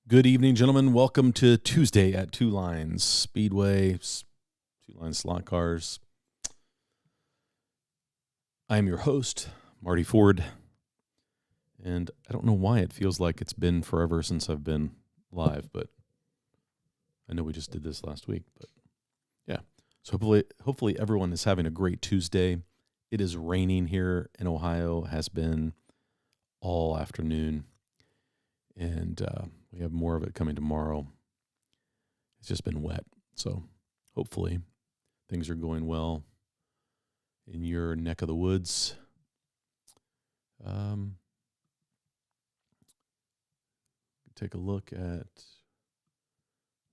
Good evening, gentlemen. Welcome to Tuesday at Two Lines Speedway, Two Lines Slot Cars. I am your host, Marty Ford, and I don't know why it feels like it's been forever since I've been live, but I know we just did this last week, but yeah. So hopefully everyone is having a great Tuesday. It is raining here in Ohio, has been all afternoon, and we have more of it coming tomorrow. It's just been wet, so hopefully things are going well in your neck of the woods. Take a look at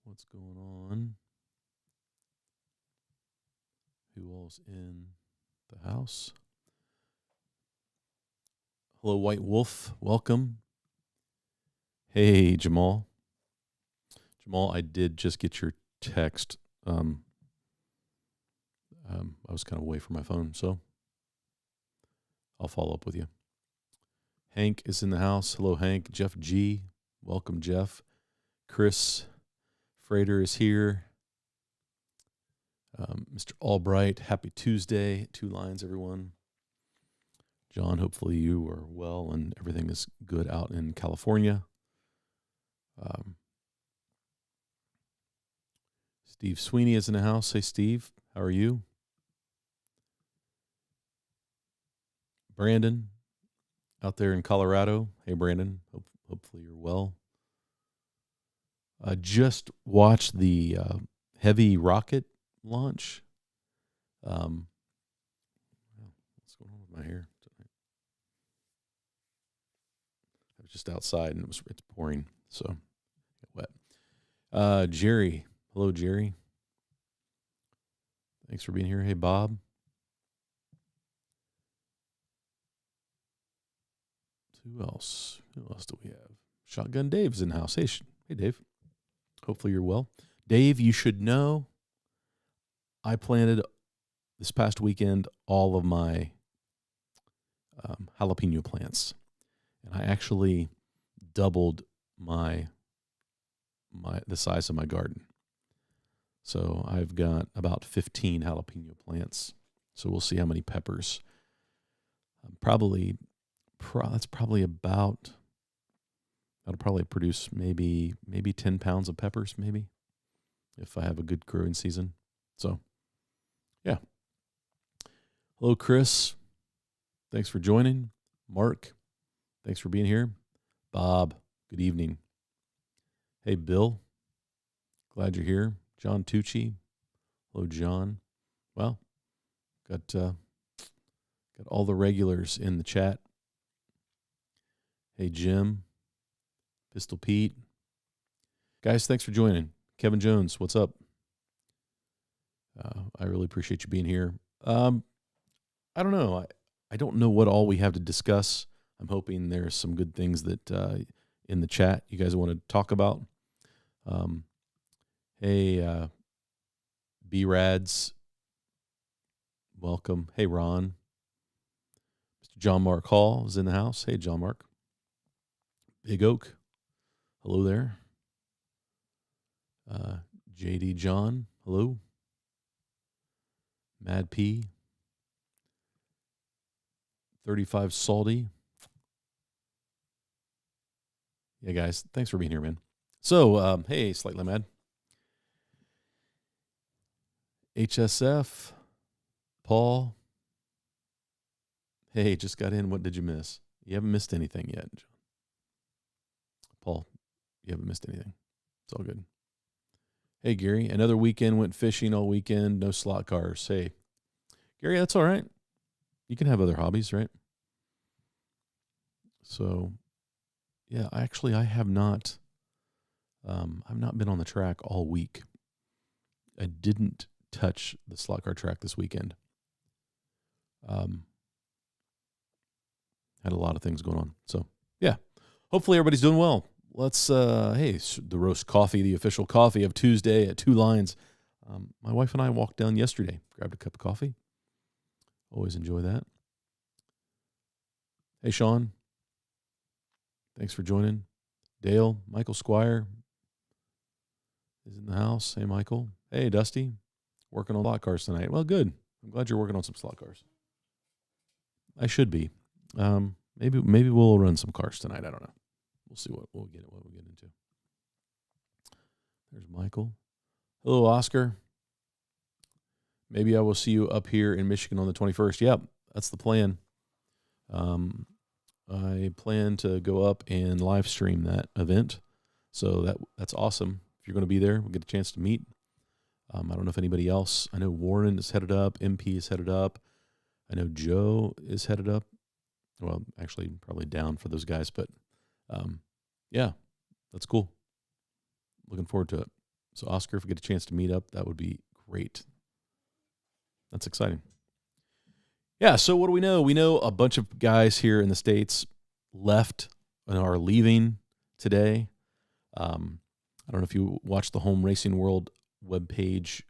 what's going on. Who all's in the house? Hello, White Wolf. Welcome. Hey, Jamal. Jamal, I did just get your text. I was kind of away from my phone, so I'll follow up with you. Hank is in the house. Hello, Hank. Jeff G. Welcome, Jeff. Chris Frater is here. Mr. Albright, happy Tuesday. Two Lines, everyone. John, hopefully you are well and everything is good out in California. Steve Sweeney is in the house. Hey, Steve, how are you? Brandon, out there in Colorado. Hey, Brandon, hopefully you're well. Just watched the Heavy rocket launch. What's going on with my hair tonight? I was just outside and it's pouring, so wet. Jerry, hello, Jerry. Thanks for being here. Hey, Bob. Who else? Who else do we have? Shotgun Dave's in the house. Hey, Dave. Hopefully you're well. Dave, you should know I planted this past weekend all of my jalapeno plants, and I actually doubled the size of my garden. So I've got about 15 jalapeno plants. So we'll see how many peppers. That's probably about. That'll probably produce maybe 10 pounds of peppers, maybe, if I have a good growing season. So, yeah. Hello, Chris. Thanks for joining. Mark, thanks for being here. Bob, good evening. Hey, Bill. Glad you're here. John Tucci. Hello, John. Well, got all the regulars in the chat. Hey, Jim. Pistol Pete. Guys, thanks for joining. Kevin Jones, what's up? I really appreciate you being here. I don't know. I don't know what all we have to discuss. I'm hoping there's some good things that in the chat you guys want to talk about. Hey, B-Rads, welcome. Hey, Ron. Mr. John Mark Hall is in the house. Hey, John Mark. Big Oak, hello there. JD John, hello. Mad P. 35 Salty. Yeah, guys, thanks for being here, man. So, hey, Slightly Mad. HSF. Paul. Hey, just got in. What did you miss? You haven't missed anything yet, John. Paul, you haven't missed anything. It's all good. Hey, Gary, another weekend, went fishing all weekend, no slot cars. Hey, Gary, that's all right. You can have other hobbies, right? So, yeah, actually, I have not, I've not been on the track all week. I didn't touch the slot car track this weekend. Had a lot of things going on. So, yeah, hopefully everybody's doing well. Let's, hey, the roast coffee, the official coffee of Tuesday at Two Lines. My wife and I walked down yesterday, grabbed a cup of coffee. Always enjoy that. Hey, Sean. Thanks for joining. Dale, Michael Squire is in the house. Hey, Michael. Hey, Dusty. Working on slot cars tonight. Well, good. I'm glad you're working on some slot cars. I should be. Maybe we'll run some cars tonight. I don't know. We'll see what we get into. There's Michael. Hello, Oscar. Maybe I will see you up here in Michigan on the 21st. Yep, that's the plan. I plan to go up and live stream that event. So that's awesome. If you're going to be there, we'll get a chance to meet. I don't know if anybody else. I know Warren is headed up. MP is headed up. I know Joe is headed up. Well, actually, probably down for those guys. But, yeah, that's cool. Looking forward to it. So, Oscar, if we get a chance to meet up, that would be great. That's exciting. Yeah, so what do we know? We know a bunch of guys here in the States left and are leaving today. I don't know if you watched the Home Racing World webpage.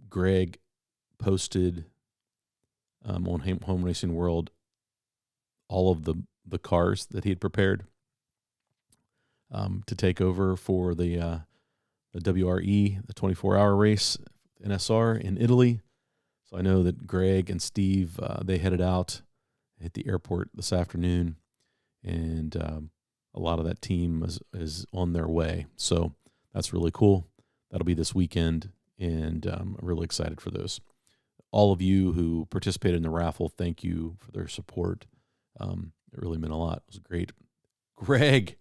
Greg posted on Home Racing World all of the cars that he had prepared to take over for the WRE, the 24-hour race, NSR in Italy. So I know that Greg and Steve, they headed out at the airport this afternoon, and a lot of that team is on their way. So that's really cool. That'll be this weekend, and I'm really excited for those. All of you who participated in the raffle, thank you for their support. It really meant a lot. It was great. Greg,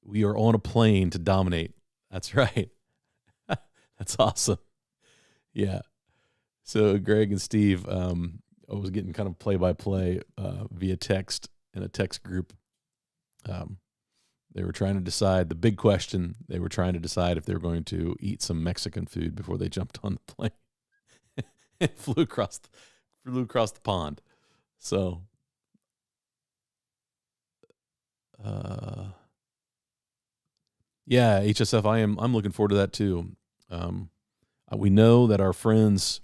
we are on a plane to dominate. That's right. That's awesome. Yeah. So Greg and Steve, I was getting kind of play-by-play via text in a text group. They were trying to decide the big question. They were trying to decide if they were going to eat some Mexican food before they jumped on the plane and flew across the pond. So, yeah, HSF. I'm looking forward to that too. We know that our friends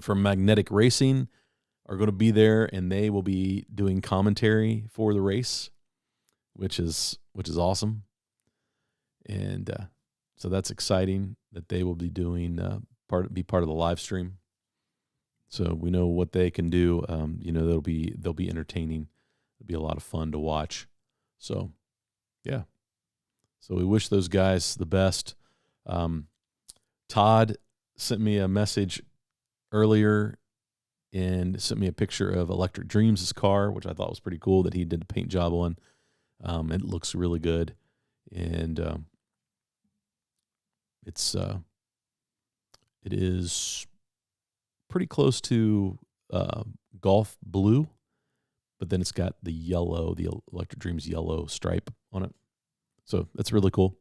from Magnetic Racing are going to be there, and they will be doing commentary for the race, which is awesome. And so that's exciting that they will be doing part of the live stream. So we know what they can do. They'll be entertaining. It'll be a lot of fun to watch. So, yeah. So we wish those guys the best. Todd sent me a message earlier and sent me a picture of Electric Dreams' car, which I thought was pretty cool that he did a paint job on. It looks really good, and it is pretty close to Golf Blue, but then it's got the Electric Dreams yellow stripe on it. So that's really cool.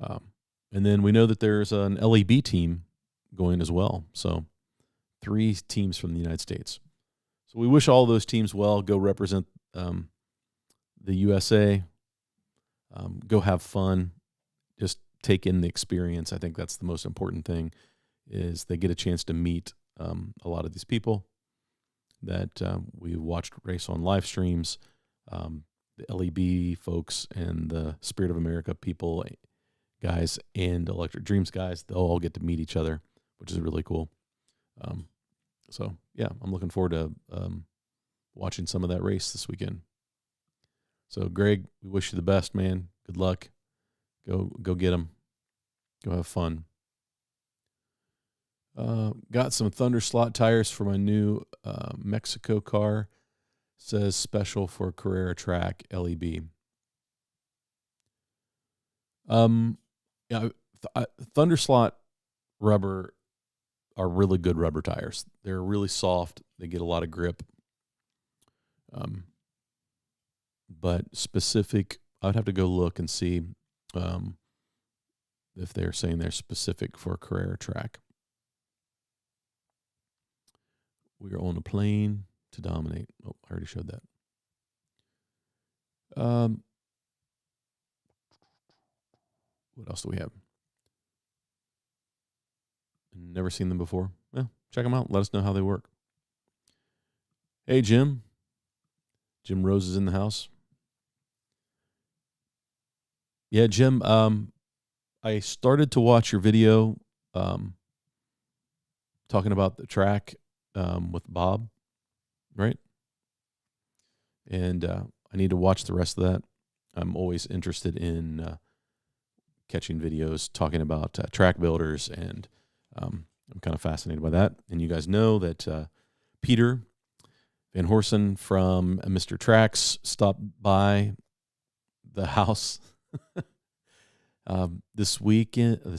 And then we know that there's an LEB team going as well. So 3 teams from the United States. So we wish all those teams well. Go represent the USA. Go have fun. Just take in the experience. I think that's the most important thing, is they get a chance to meet a lot of these people that we watched race on live streams. The LEB folks and the Spirit of America people, guys, and Electric Dreams guys, they'll all get to meet each other, which is really cool. So, yeah, I'm looking forward to watching some of that race this weekend. So, Greg, we wish you the best, man. Good luck. Go get them. Go have fun. Got some Thunder slot tires for my new Mexico car. Says special for Carrera Track LEB. Thunder slot rubber are really good rubber tires. They're really soft. They get a lot of grip. But specific, I'd have to go look and see if they're saying they're specific for Carrera Track. We are on a plane to dominate. Oh, I already showed that. What else do we have? Never seen them before. Well, check them out. Let us know how they work. Hey, Jim. Jim Rose is in the house. Yeah, Jim. I started to watch your video talking about the track with Bob, right? And I need to watch the rest of that. I'm always interested in catching videos talking about track builders, and I'm kind of fascinated by that. And you guys know that Peter Van Horsen from Mr. Trax stopped by the house this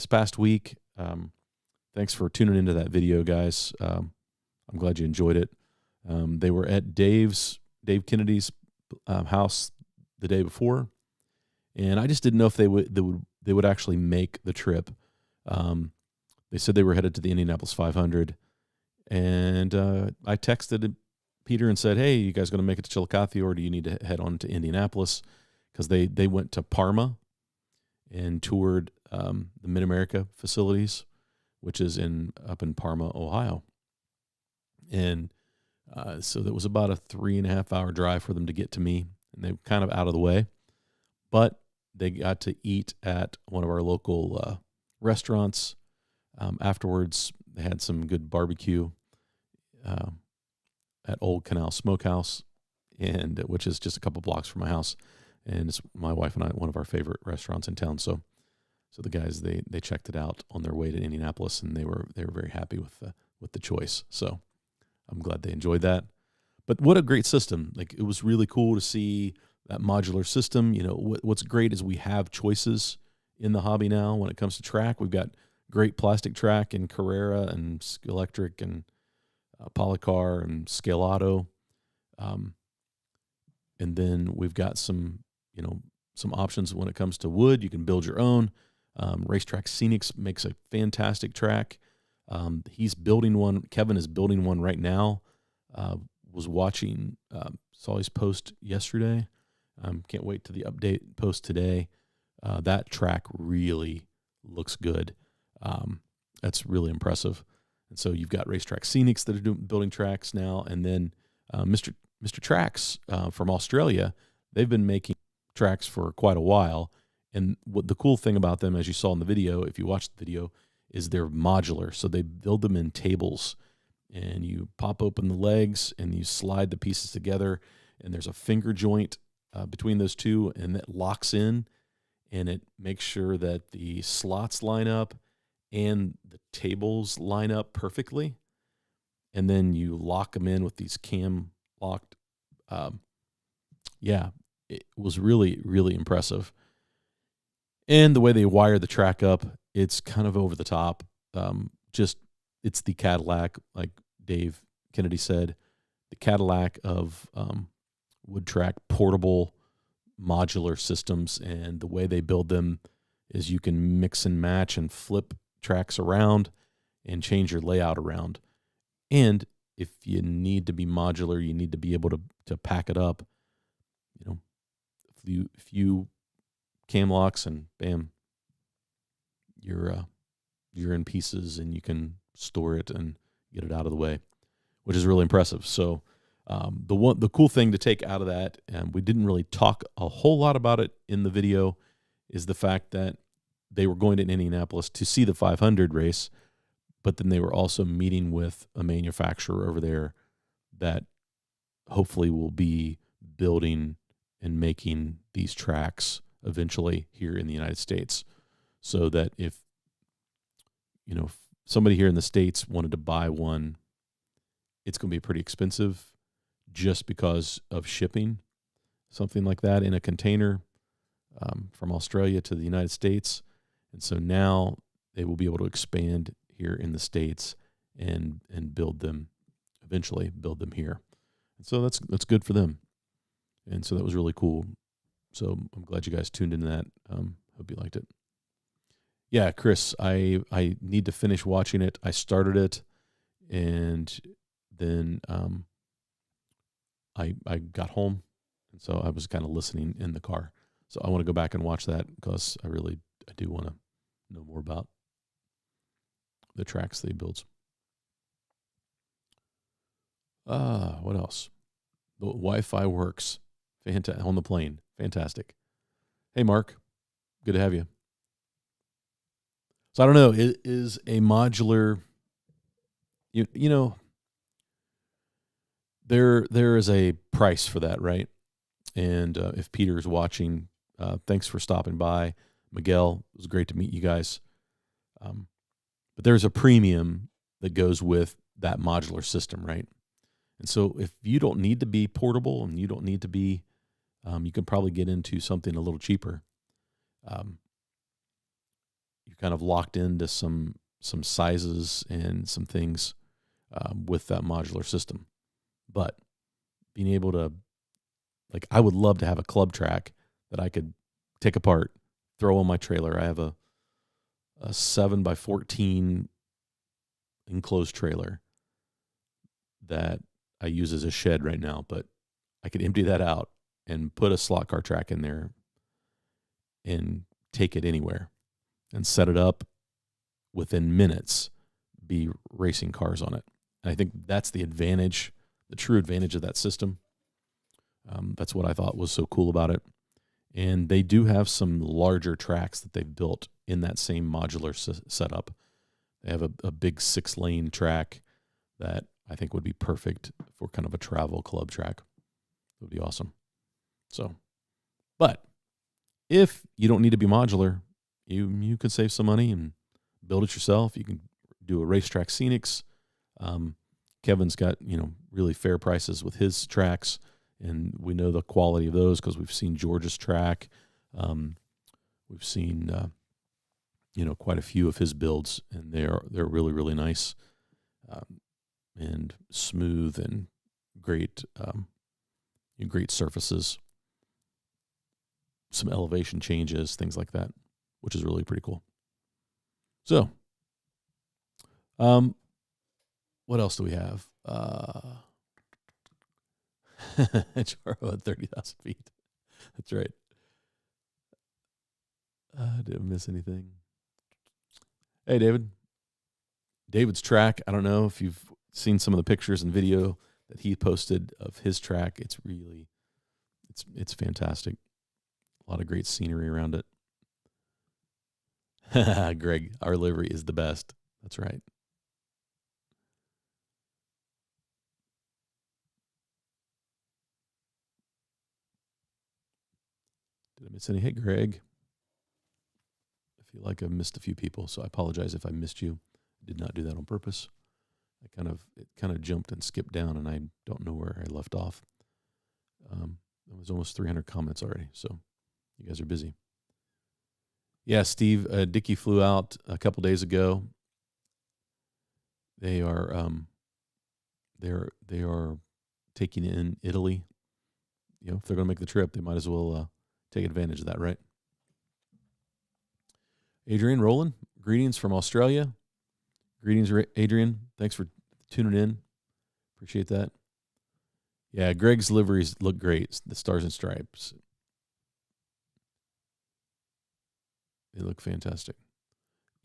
past week. Thanks for tuning into that video, guys. I'm glad you enjoyed it. They were at Dave Kennedy's house the day before, and I just didn't know if they would actually make the trip. They said they were headed to the Indianapolis 500, and I texted Peter and said, "Hey, you guys going to make it to Chillicothe, or do you need to head on to Indianapolis?" Because they went to Parma and toured the Mid-America facilities, which is up in Parma, Ohio. And so that was about a 3.5 hour drive for them to get to me, and they were kind of out of the way. But they got to eat at one of our local restaurants. Afterwards, they had some good barbecue at Old Canal Smokehouse, and which is just a couple blocks from my house. And it's my wife and I, one of our favorite restaurants in town. So the guys, they checked it out on their way to Indianapolis, and they were very happy with the choice. So I'm glad they enjoyed that. But what a great system! Like, it was really cool to see that modular system. You know, what's great is we have choices in the hobby now when it comes to track. We've got great plastic track in Carrera and Electric and Polycar and Scale Auto. And then we've got some options when it comes to wood. You can build your own. Racetrack Scenics makes a fantastic track. He's building one. Kevin is building one right now. Was watching, saw his post yesterday. Can't wait to the update post today. That track really looks good. That's really impressive. And so you've got Racetrack Scenics that are building tracks now, and then Mr. Trax from Australia. They've been making tracks for quite a while. And what the cool thing about them, as you saw in the video, if you watched the video, is they're modular. So they build them in tables, and you pop open the legs and you slide the pieces together, and there's a finger joint between those two, and that locks in, and it makes sure that the slots line up and the tables line up perfectly. And then you lock them in with these cam locked. It was really, really impressive. And the way they wire the track up, it's kind of over the top. It's the Cadillac, like Dave Kennedy said, the Cadillac of wood track portable modular systems. And the way they build them is you can mix and match and flip tracks around and change your layout around. And if you need to be modular, you need to be able to pack it up. You know, a few cam locks and bam, you're in pieces, and you can store it and get it out of the way, which is really impressive. So the cool thing to take out of that, and we didn't really talk a whole lot about it in the video, is the fact that they were going to Indianapolis to see the 500 race, but then they were also meeting with a manufacturer over there that hopefully will be building and making these tracks eventually here in the United States, so that if somebody here in the States wanted to buy one, it's going to be pretty expensive just because of shipping something like that in a container from Australia to the United States. And so now they will be able to expand here in the States and build them here. And so that's good for them. And so that was really cool. So I'm glad you guys tuned into that. Hope you liked it. Yeah, Chris, I need to finish watching it. I started it, and then I got home, and so I was kind of listening in the car. So I want to go back and watch that because I do want to know more about the tracks they build. What else? The Wi-Fi works. On the plane. Fantastic. Hey, Mark. Good to have you. So I don't know, is a modular, you know, there is a price for that, right? And if Peter's watching, thanks for stopping by. Miguel, it was great to meet you guys. But there's a premium that goes with that modular system, right? And so if you don't need to be portable and you don't need to be, you can probably get into something a little cheaper. You're kind of locked into some sizes and some things with that modular system. But being able to, like, I would love to have a club track that I could take apart, throw on my trailer. I have a 7x14 enclosed trailer that I use as a shed right now, but I could empty that out and put a slot car track in there and take it anywhere and set it up within minutes, be racing cars on it. And I think that's the advantage, the true advantage of that system. That's what I thought was so cool about it. And they do have some larger tracks that they've built in that same modular setup. They have a big 6-lane track that I think would be perfect for kind of a travel club track. It would be awesome. So, but if you don't need to be modular, you could save some money and build it yourself. You can do a Racetrack Scenics. Kevin's got, really fair prices with his tracks, and we know the quality of those because we've seen George's track. We've seen, quite a few of his builds, and they're really, really nice, and smooth and great, great surfaces, some elevation changes, things like that, which is really pretty cool. So, what else do we have? Charo at 30,000 feet. That's right. Did I miss anything? Hey, David. David's track. I don't know if you've seen some of the pictures and video that he posted of his track. It's really, it's fantastic. A lot of great scenery around it. Greg, our livery is the best. That's right. Did I miss any? Hey, Greg. I feel like I've missed a few people, so I apologize if I missed you. I did not do that on purpose. It kind of jumped and skipped down, and I don't know where I left off. It was almost 300 comments already, so you guys are busy. Yeah, Steve, Dickie flew out a couple days ago. They are taking in Italy. If they're going to make the trip, they might as well take advantage of that, right? Adrian Rowland, greetings from Australia. Greetings, Adrian. Thanks for tuning in. Appreciate that. Yeah, Greg's liveries look great. The Stars and Stripes. They look fantastic.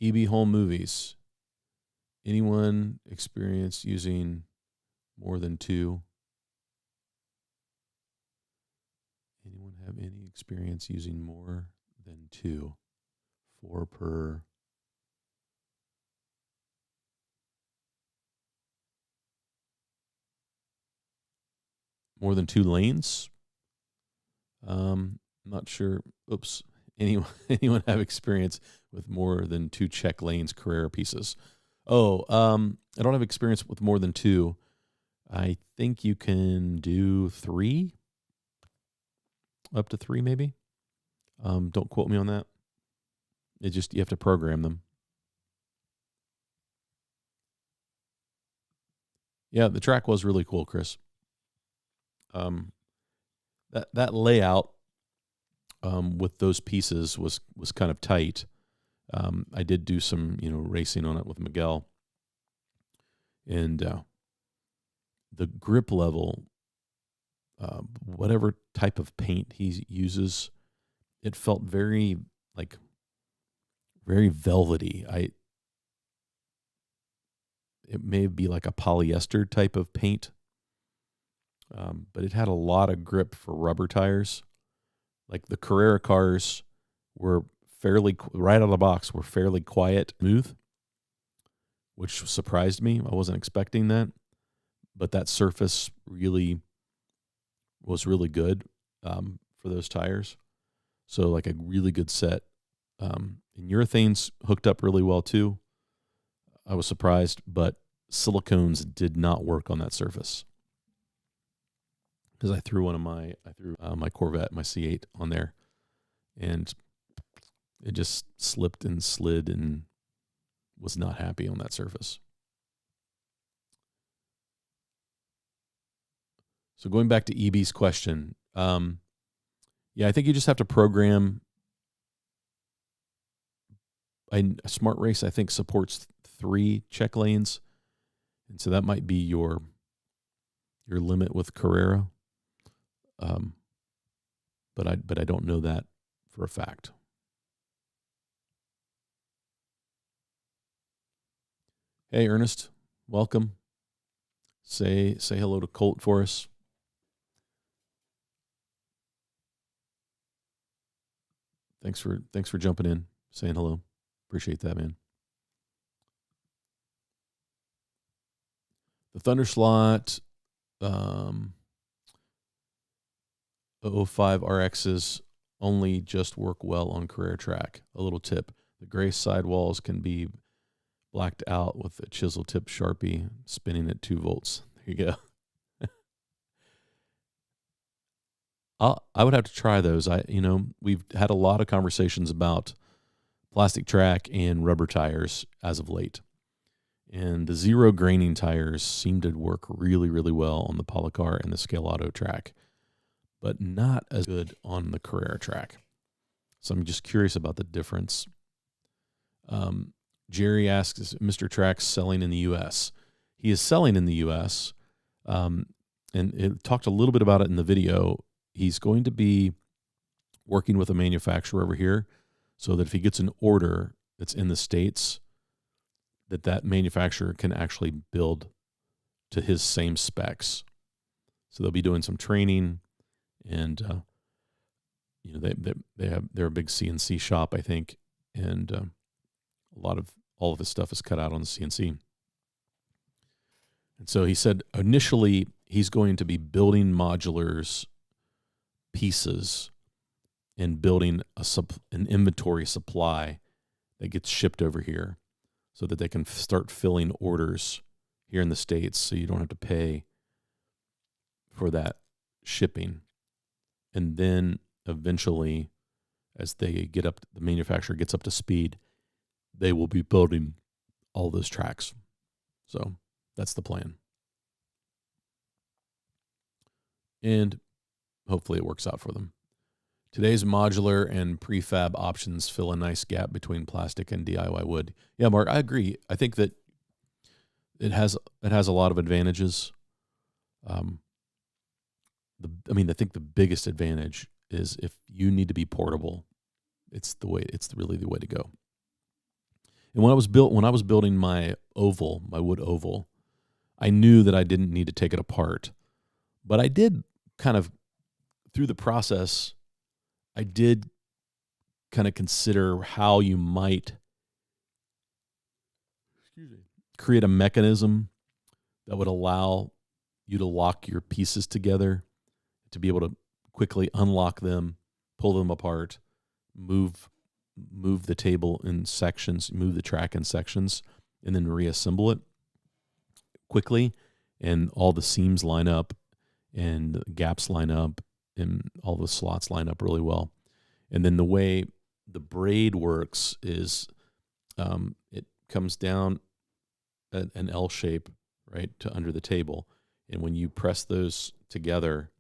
EB Home Movies. Anyone experienced using more than 2? Anyone have any experience using more than 2? 4 per. More than 2 lanes? Not sure. Oops. Anyone have experience with more than 2 check lanes Carrera pieces? Oh, I don't have experience with more than 2. I think you can do 3. Up to 3, maybe. Don't quote me on that. You have to program them. Yeah, the track was really cool, Chris. That layout with those pieces was kind of tight. I did do some racing on it with Miguel, and the grip level, whatever type of paint he uses, it felt very velvety. It may be like a polyester type of paint, but it had a lot of grip for rubber tires. Like the Carrera cars were right out of the box, were fairly quiet, smooth, which surprised me. I wasn't expecting that, but that surface was really good for those tires. So like a really good set. And urethanes hooked up really well too. I was surprised, but silicones did not work on that surface. Because I threw my Corvette, my C8 on there, and it just slipped and slid and was not happy on that surface. So going back to EB's question, yeah, I think you just have to program. Smart Race, I think, supports 3 check lanes, and so that might be your limit with Carrera. But I don't know that for a fact. Hey, Ernest, welcome. Say hello to Colt for us. Thanks for jumping in, saying hello. Appreciate that, man. The Thunder Slot 005 RXs only just work well on Carrera track. A little tip: the gray sidewalls can be blacked out with a chisel tip Sharpie spinning at 2 volts. There you go. I would have to try those. We've had a lot of conversations about plastic track and rubber tires as of late. And the zero graining tires seem to work really, really well on the Polycar and the Scale Auto track, but not as good on the Carrera track. So I'm just curious about the difference. Jerry asks, is Mr. Trax selling in the U.S.? He is selling in the U.S., and it talked a little bit about it in the video. He's going to be working with a manufacturer over here so that if he gets an order that's in the States, that manufacturer can actually build to his same specs. So they'll be doing some training, and they're a big CNC shop, I think, and all of his stuff is cut out on the CNC. And so he said initially he's going to be building Modular's pieces and building an inventory supply that gets shipped over here so that they can start filling orders here in the States so you don't have to pay for that shipping. And then eventually, as the manufacturer gets up to speed, they will be building all those tracks. So that's the plan. And hopefully it works out for them. Today's modular and prefab options fill a nice gap between plastic and DIY wood. Yeah, Mark, I agree. I think that it has a lot of advantages. I think the biggest advantage is if you need to be portable, it's really the way to go. And when I was building my wood oval, I knew that I didn't need to take it apart, but I did kind of, through the process, I did kind of consider how you might create a mechanism that would allow you to lock your pieces together, to be able to quickly unlock them, pull them apart, move the table in sections, move the track in sections, and then reassemble it quickly, and all the seams line up and the gaps line up and all the slots line up really well. And then the way the braid works is it comes down at an L shape, right, to under the table. And when you press those together,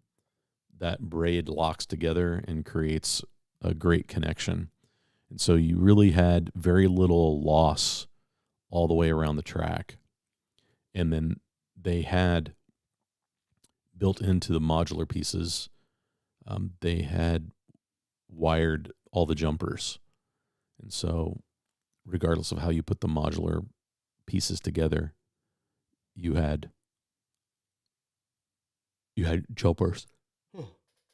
that braid locks together and creates a great connection. And so you really had very little loss all the way around the track. And then they had built into the modular pieces, they had wired all the jumpers. And so regardless of how you put the modular pieces together, you had jumpers.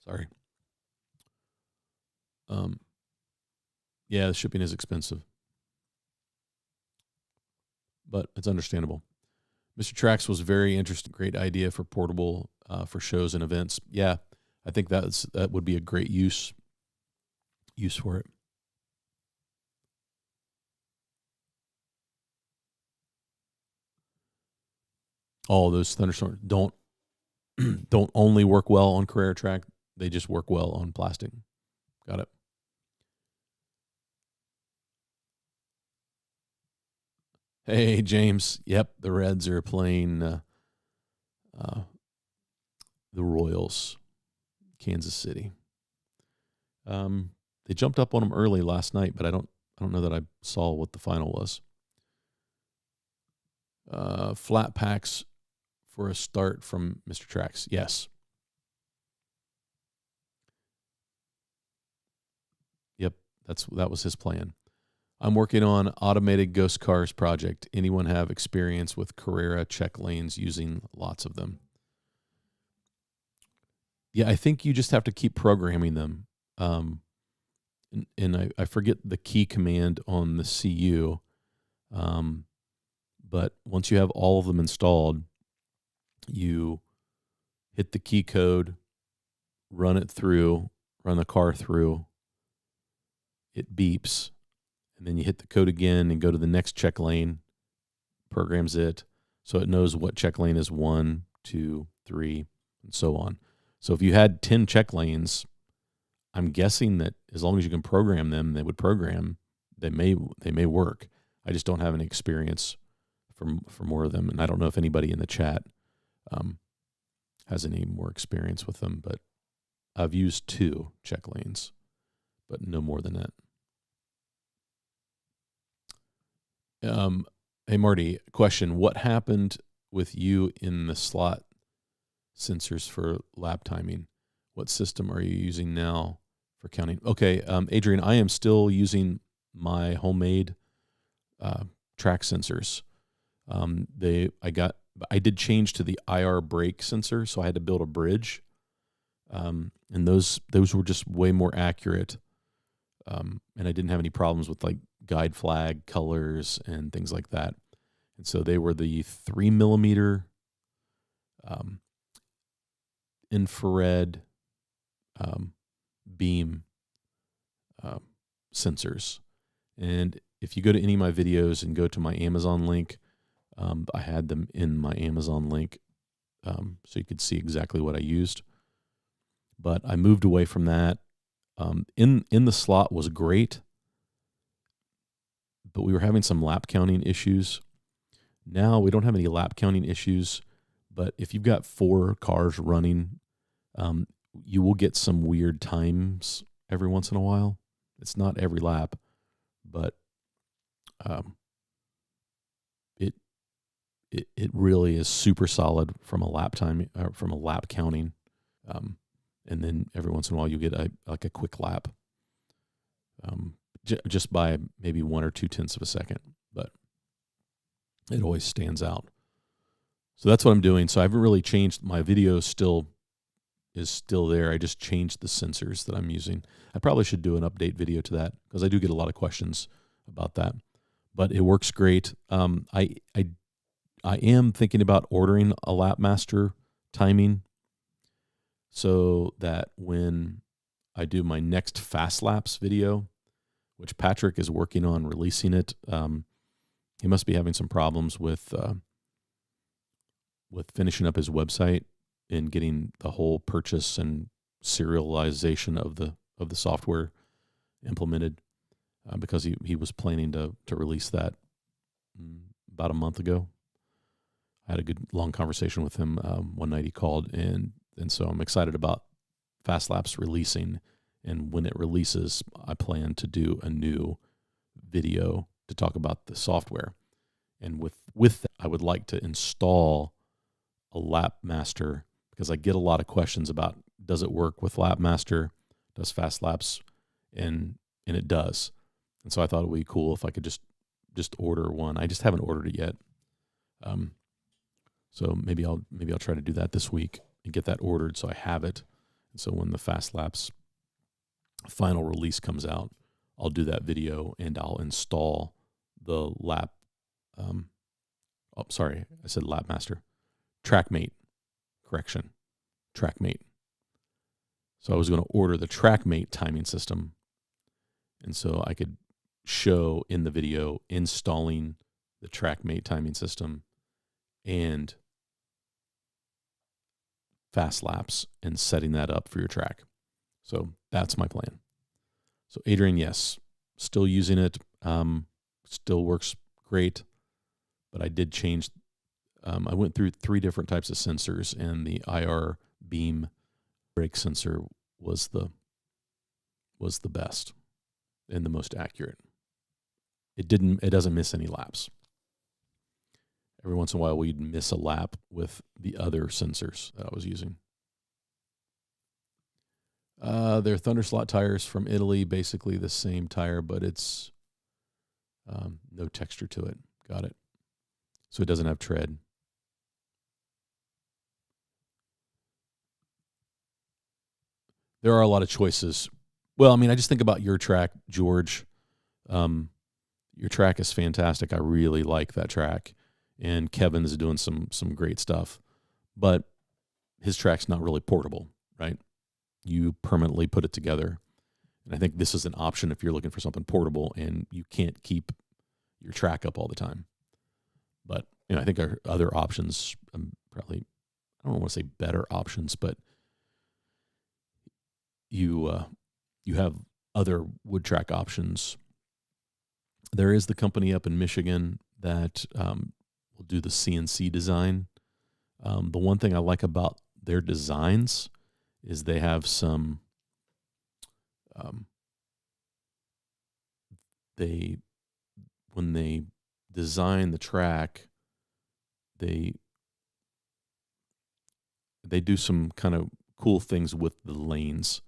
Sorry. Yeah, the shipping is expensive, but it's understandable. Mr. Trax was very interesting. Great idea for portable for shows and events. Yeah, I think that would be a great use for it. All those thunderstorms don't only work well on Carrera track. They just work well on plastic. Got it. Hey, James. Yep, the Reds are playing the Royals, Kansas City. They jumped up on them early last night, but I don't know that I saw what the final was. Flat packs for a start from Mr. Trax. Yes. Yep, that was his plan. I'm working on automated ghost cars project. Anyone have experience with Carrera check lanes using lots of them? Yeah, I think you just have to keep programming them. And I forget the key command on the CU. But once you have all of them installed, you hit the key code, run the car through, it beeps, and then you hit the code again and go to the next check lane, programs it, so it knows what check lane is 1, 2, 3, and so on. So if you had 10 check lanes, I'm guessing that as long as you can program them, they would program. They may work. I just don't have any experience for more of them, and I don't know if anybody in the chat has any more experience with them. But I've used 2 check lanes, but no more than that. Hey, Marty, question. What happened with you in the slot sensors for lap timing? What system are you using now for counting? Okay, Adrian, I am still using my homemade track sensors. I did change to the IR brake sensor, so I had to build a bridge. And those were just way more accurate. And I didn't have any problems with like guide flag colors and things like that. And so they were the 3 millimeter infrared beam sensors. And if you go to any of my videos and go to my Amazon link, I had them in my Amazon link so you could see exactly what I used. But I moved away from that. In the slot was great, but we were having some lap counting issues. Now we don't have any lap counting issues, but if you've got 4 cars running, you will get some weird times every once in a while. It's not every lap, but it really is super solid from a lap time, from a lap counting. And then every once in a while you get a quick lap, just by maybe 1 or 2 tenths of a second, but it always stands out. So that's what I'm doing. So I haven't really changed. My video is still there. I just changed the sensors that I'm using. I probably should do an update video to that because I do get a lot of questions about that. But it works great. I am thinking about ordering a Lapmaster timing so that when I do my next Fast Laps video, which Patrick is working on releasing it, he must be having some problems with finishing up his website and getting the whole purchase and serialization of the software implemented, because he was planning to release that about a month ago. I had a good long conversation with him one night. He called, and so I'm excited about Fast Laps releasing. And when it releases, I plan to do a new video to talk about the software. And with that, I would like to install a Lapmaster, because I get a lot of questions about, does it work with Lapmaster? Does Fast Laps? And it does. And so I thought it would be cool if I could just order one. I just haven't ordered it yet. So maybe I'll try to do that this week and get that ordered so I have it. And so when the Fast Laps final release comes out, I'll do that video and I'll install the lap. Sorry, I said Lap Master. TrackMate. Correction. TrackMate. So I was going to order the TrackMate timing system. And so I could show in the video installing the TrackMate timing system and fast laps and setting that up for your track. So that's my plan. So Adrian, yes, still using it. Still works great. But I did change. I went through 3 different types of sensors, and the IR beam brake sensor was the best and the most accurate. It doesn't miss any laps. Every once in a while, we'd miss a lap with the other sensors that I was using. They're Thunderslot tires from Italy, basically the same tire, but it's no texture to it. Got it. So it doesn't have tread. There are a lot of choices. Well, I mean, I just think about your track, George. Your track is fantastic. I really like that track. And Kevin's doing some great stuff. But his track's not really portable, right? You permanently put it together. And I think this is an option if you're looking for something portable and you can't keep your track up all the time. But I think our other options, probably, I don't want to say better options, but you have other wood track options. There is the company up in Michigan that will do the CNC design. The one thing I like about their designs is they have some when they design the track, they do some kind of cool things with the lanes.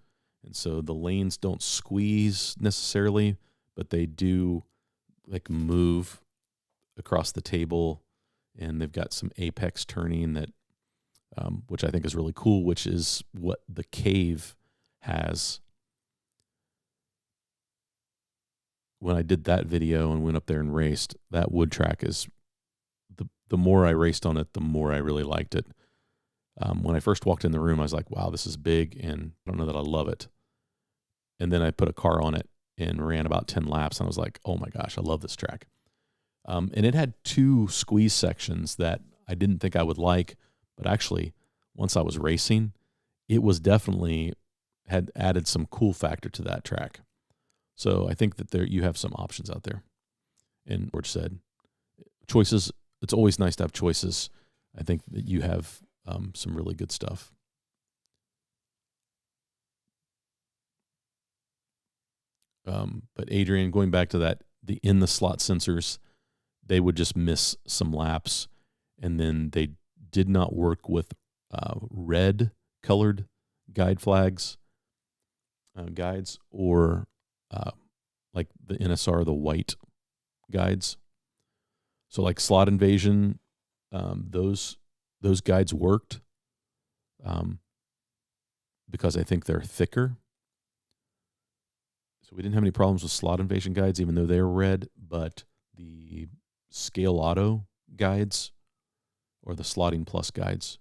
And so the lanes don't squeeze necessarily, but they do like move across the table, and they've got some apex turning that, which I think is really cool, which is what the Cave has. When I did that video and went up there and raced, that wood track is, the more I raced on it, the more I really liked it. When I first walked in the room, I was like, wow, this is big, and I don't know that I love it. And then I put a car on it and ran about 10 laps, and I was like, oh my gosh, I love this track. And it had 2 squeeze sections that I didn't think I would like, but actually, once I was racing, it was definitely had added some cool factor to that track. So I think that you have some options out there. And George said, choices, it's always nice to have choices. I think that you have some really good stuff. But Adrian, going back to that, the in the slot sensors, they would just miss some laps, and then they did not work with red colored guide flags, guides, or like the NSR, the white guides. So like Slot Invasion, those guides worked because I think they're thicker. So we didn't have any problems with Slot Invasion guides, even though they're red, but the Scale Auto guides or the Slotting Plus guides,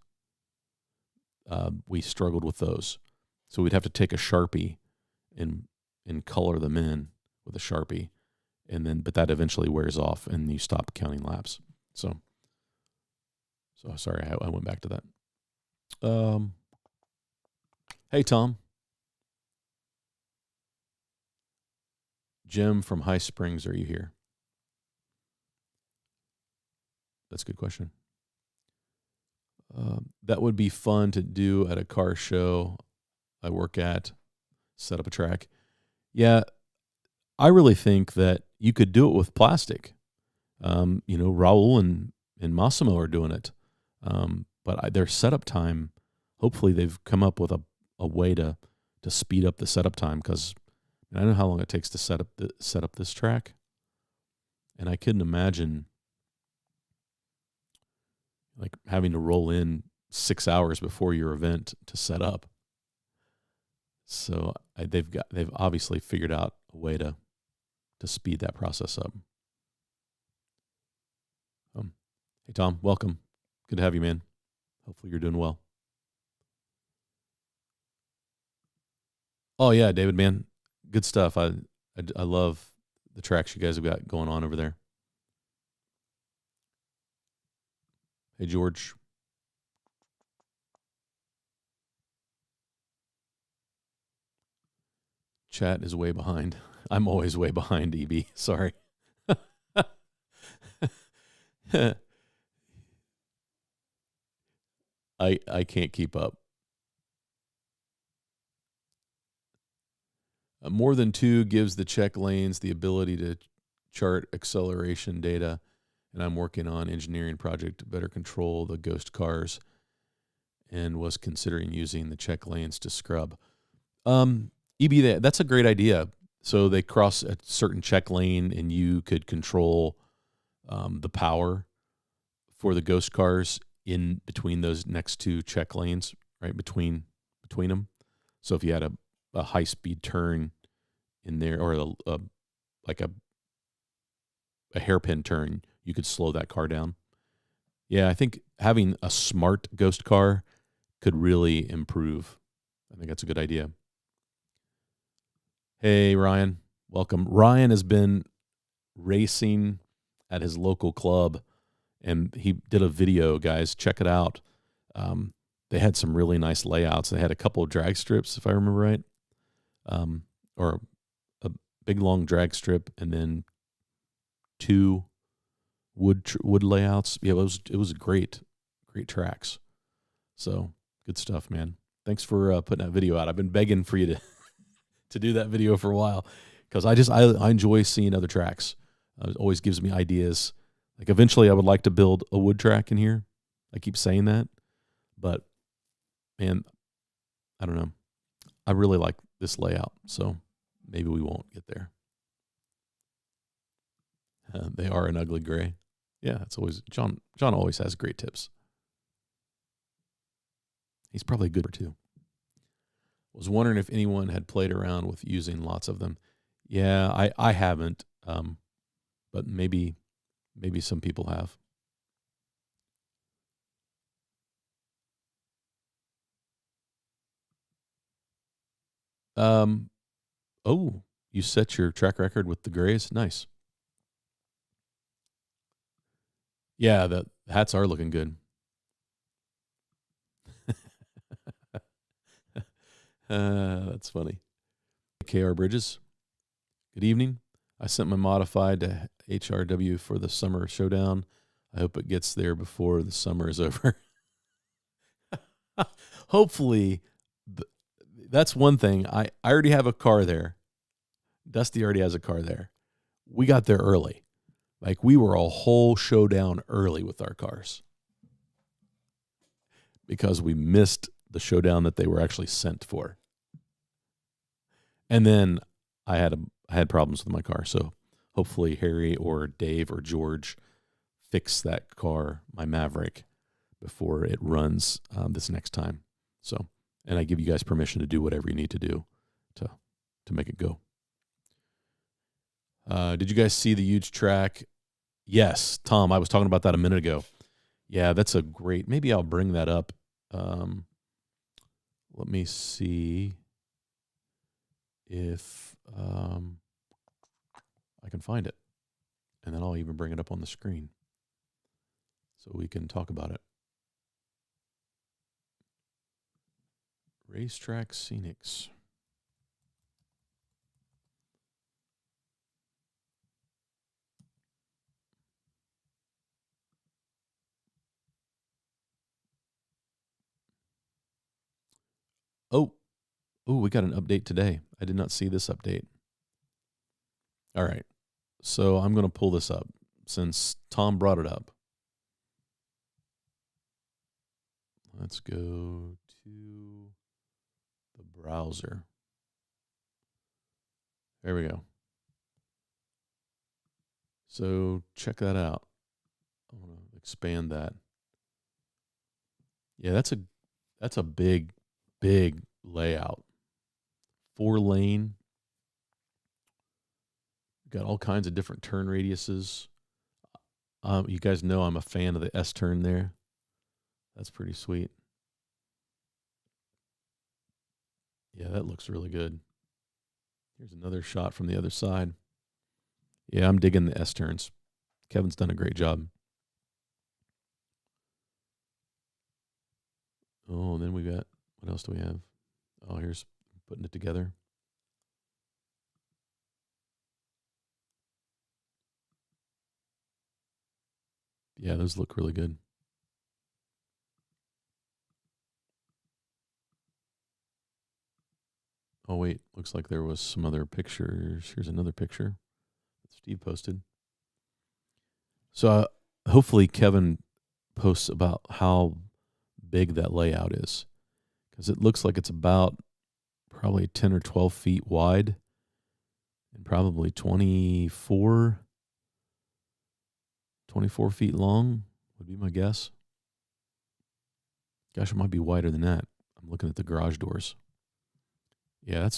we struggled with those. So we'd have to take a Sharpie and color them in with a Sharpie, but that eventually wears off and you stop counting laps. So sorry, I went back to that. Hey, Tom. Jim from High Springs, are you here? That's a good question. That would be fun to do at a car show I work at, set up a track. Yeah, I really think that you could do it with plastic. Raul and Massimo are doing it. But their setup time, hopefully they've come up with a way to speed up the setup time, because I know how long it takes to set up this track. And I couldn't imagine like having to roll in 6 hours before your event to set up. So they've obviously figured out a way to to speed that process up. Hey, Tom, welcome. Good to have you, man. Hopefully you're doing well. Oh, yeah, David, man. Good stuff. I love the tracks you guys have got going on over there. Hey, George. Chat is way behind. I'm always way behind, EB. Sorry. I can't keep up. More than 2 gives the check lanes the ability to chart acceleration data, and I'm working on engineering project to better control the ghost cars and was considering using the check lanes to scrub. EB, that's a great idea. So they cross a certain check lane and you could control the power for the ghost cars in between those next 2 check lanes, right, between them. So if you had a high-speed turn in there, or like a hairpin turn, you could slow that car down. Yeah, I think having a smart ghost car could really improve. I think that's a good idea. Hey, Ryan, welcome. Ryan has been racing at his local club, and he did a video, guys. Check it out. They had some really nice layouts. They had a couple of drag strips, if I remember right, or a big long drag strip, and then 2 wood layouts. Yeah, it was great tracks. So good stuff, man. Thanks for putting that video out. I've been begging for you to do that video for a while, because I enjoy seeing other tracks. It always gives me ideas. Like eventually I would like to build a wood track in here. I keep saying that, but man, I don't know. I really like this layout, so maybe we won't get there. They are an ugly gray. Yeah, it's always John always has great tips. He's probably good too. Was wondering if anyone had played around with using lots of them. Yeah, I haven't, but maybe some people have. Oh, you set your track record with the grays? Nice. Yeah, the hats are looking good. That's funny. KR Bridges, good evening. I sent my modified to HRW for the summer showdown. I hope it gets there before the summer is over. Hopefully, that's one thing. I already have a car there. Dusty already has a car there. We got there early. Like, we were a whole showdown early with our cars because we missed the showdown that they were actually sent for. And then I had problems with my car, so hopefully Harry or Dave or George fix that car, my Maverick, before it runs this next time. So, and I give you guys permission to do whatever you need to do to make it go. Did you guys see the huge track? Yes, Tom, I was talking about that a minute ago. Yeah, that's a great, maybe I'll bring that up. Let me see if I can find it. And then I'll even bring it up on the screen so we can talk about it. Racetrack Scenics. Oh, we got an update today. I did not see this update. All right. So I'm going to pull this up since Tom brought it up. Let's go to the browser. There we go. So check that out. I want to expand that. Yeah, that's a big layout. 4-lane. We've got all kinds of different turn radiuses. You guys know I'm a fan of the S turn there. That's pretty sweet. Yeah, that looks really good. Here's another shot from the other side. Yeah, I'm digging the S turns. Kevin's done a great job. Oh, and then we got, what else do we have? Oh, here's putting it together. Yeah, those look really good. Oh, wait, looks like there was some other pictures. Here's another picture that Steve posted. So hopefully Kevin posts about how big that layout is, because it looks like it's about probably 10 or 12 feet wide and probably 24 feet long would be my guess. Gosh, it might be wider than that. I'm looking at the garage doors. Yeah,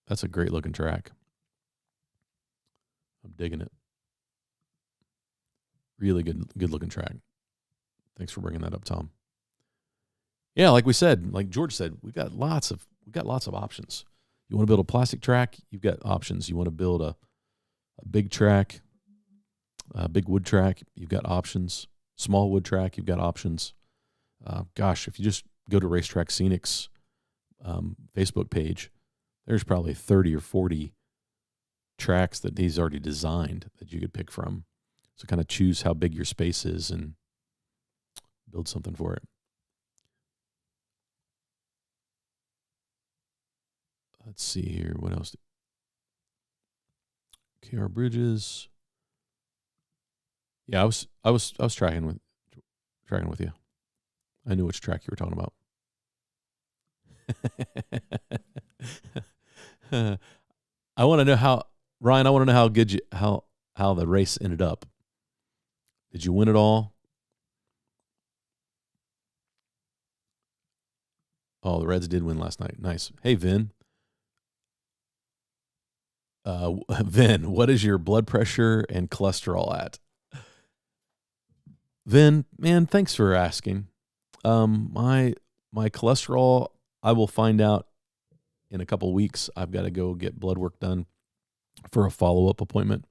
that's a great looking track. I'm digging it. Really good looking track. Thanks for bringing that up, Tom. Yeah, like we said, like George said, we got lots of options. You want to build a plastic track, you've got options. You want to build a big track, a big wood track, you've got options. Small wood track, you've got options. Gosh, if you just go to Racetrack Scenics Facebook page, there's probably 30 or 40 tracks that he's already designed that you could pick from. So kind of choose how big your space is and build something for it. Let's see here. What else? KR Bridges. Yeah, I was tracking with you. I knew which track you were talking about. I want to know how, Ryan. I want to know how good how the race ended up. Did you win it all? Oh, the Reds did win last night. Nice. Hey, Vin. Vin, what is your blood pressure and cholesterol at? Vin, man, thanks for asking. My cholesterol, I will find out in a couple weeks. I've got to go get blood work done for a follow-up appointment.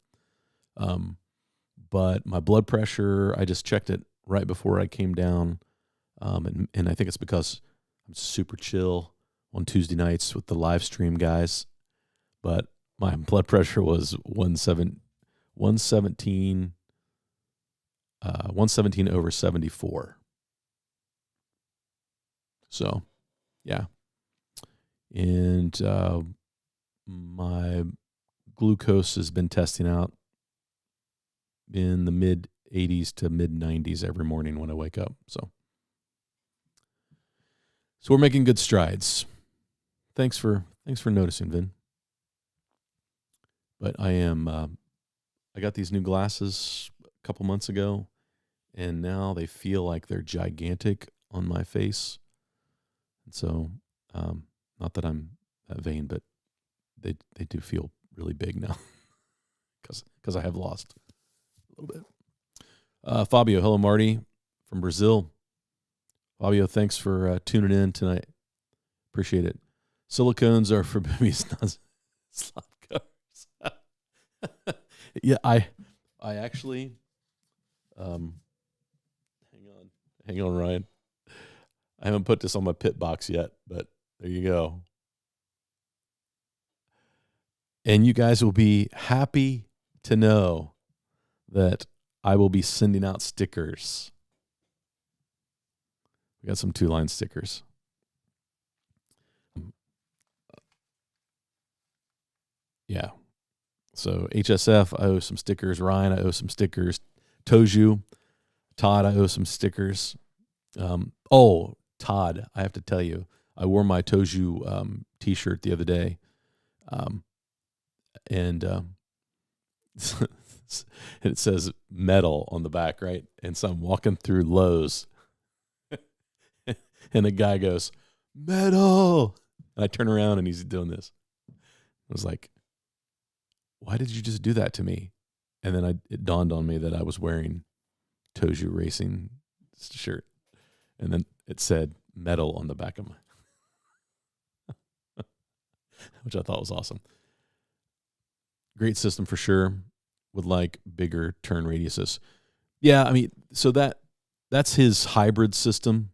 But my blood pressure, I just checked it right before I came down. And I think it's because I'm super chill on Tuesday nights with the live stream guys. But my blood pressure was 117 over 74. So, yeah. And my glucose has been testing out in the mid 80s to mid 90s every morning when I wake up. So we're making good strides. Thanks for noticing, Vin. But I got these new glasses a couple months ago, and now they feel like they're gigantic on my face. And so, not that I'm that vain, but they do feel really big now because I have lost a little bit. Fabio, hello, Marty from Brazil. Fabio, thanks for tuning in tonight. Appreciate it. Silicones are for babies, not slot cars. Yeah, I actually, hang on, Ryan. I haven't put this on my pit box yet, but there you go. And you guys will be happy to know that I will be sending out stickers. We got some 2-line stickers. Yeah. So HSF, I owe some stickers. Ryan, I owe some stickers. Toju, Todd, I owe some stickers. Todd, I have to tell you, I wore my Toju T-shirt the other day, and it says metal on the back, right? And so I'm walking through Lowe's, and the guy goes, metal. And I turn around, and he's doing this. I was like, why did you just do that to me? And then it dawned on me that I was wearing Toju Racing shirt. And then it said metal on the back of my, which I thought was awesome. Great system for sure. Would like bigger turn radiuses. Yeah, I mean, so that's his hybrid system.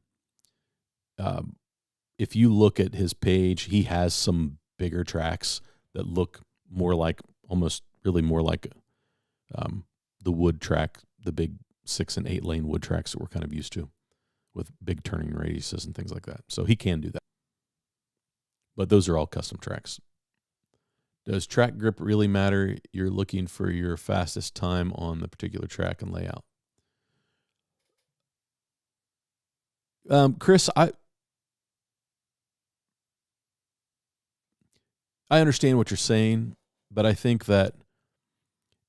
If you look at his page, he has some bigger tracks that look more like, almost really more like the wood track, the big 6 and 8 lane wood tracks that we're kind of used to, with big turning radiuses and things like that. So he can do that. But those are all custom tracks. Does track grip really matter? You're looking for your fastest time on the particular track and layout. Chris, I understand what you're saying, but I think that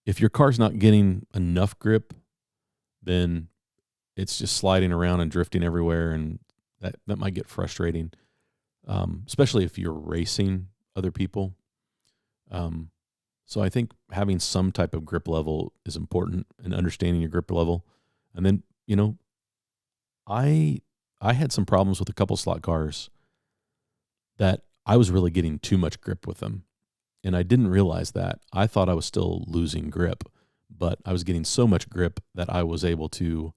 if your car's not getting enough grip, then it's just sliding around and drifting everywhere, and that might get frustrating, especially if you're racing other people. So I think having some type of grip level is important, and understanding your grip level. And then, I had some problems with a couple slot cars that I was really getting too much grip with them. And I didn't realize that. I thought I was still losing grip, but I was getting so much grip that I was able to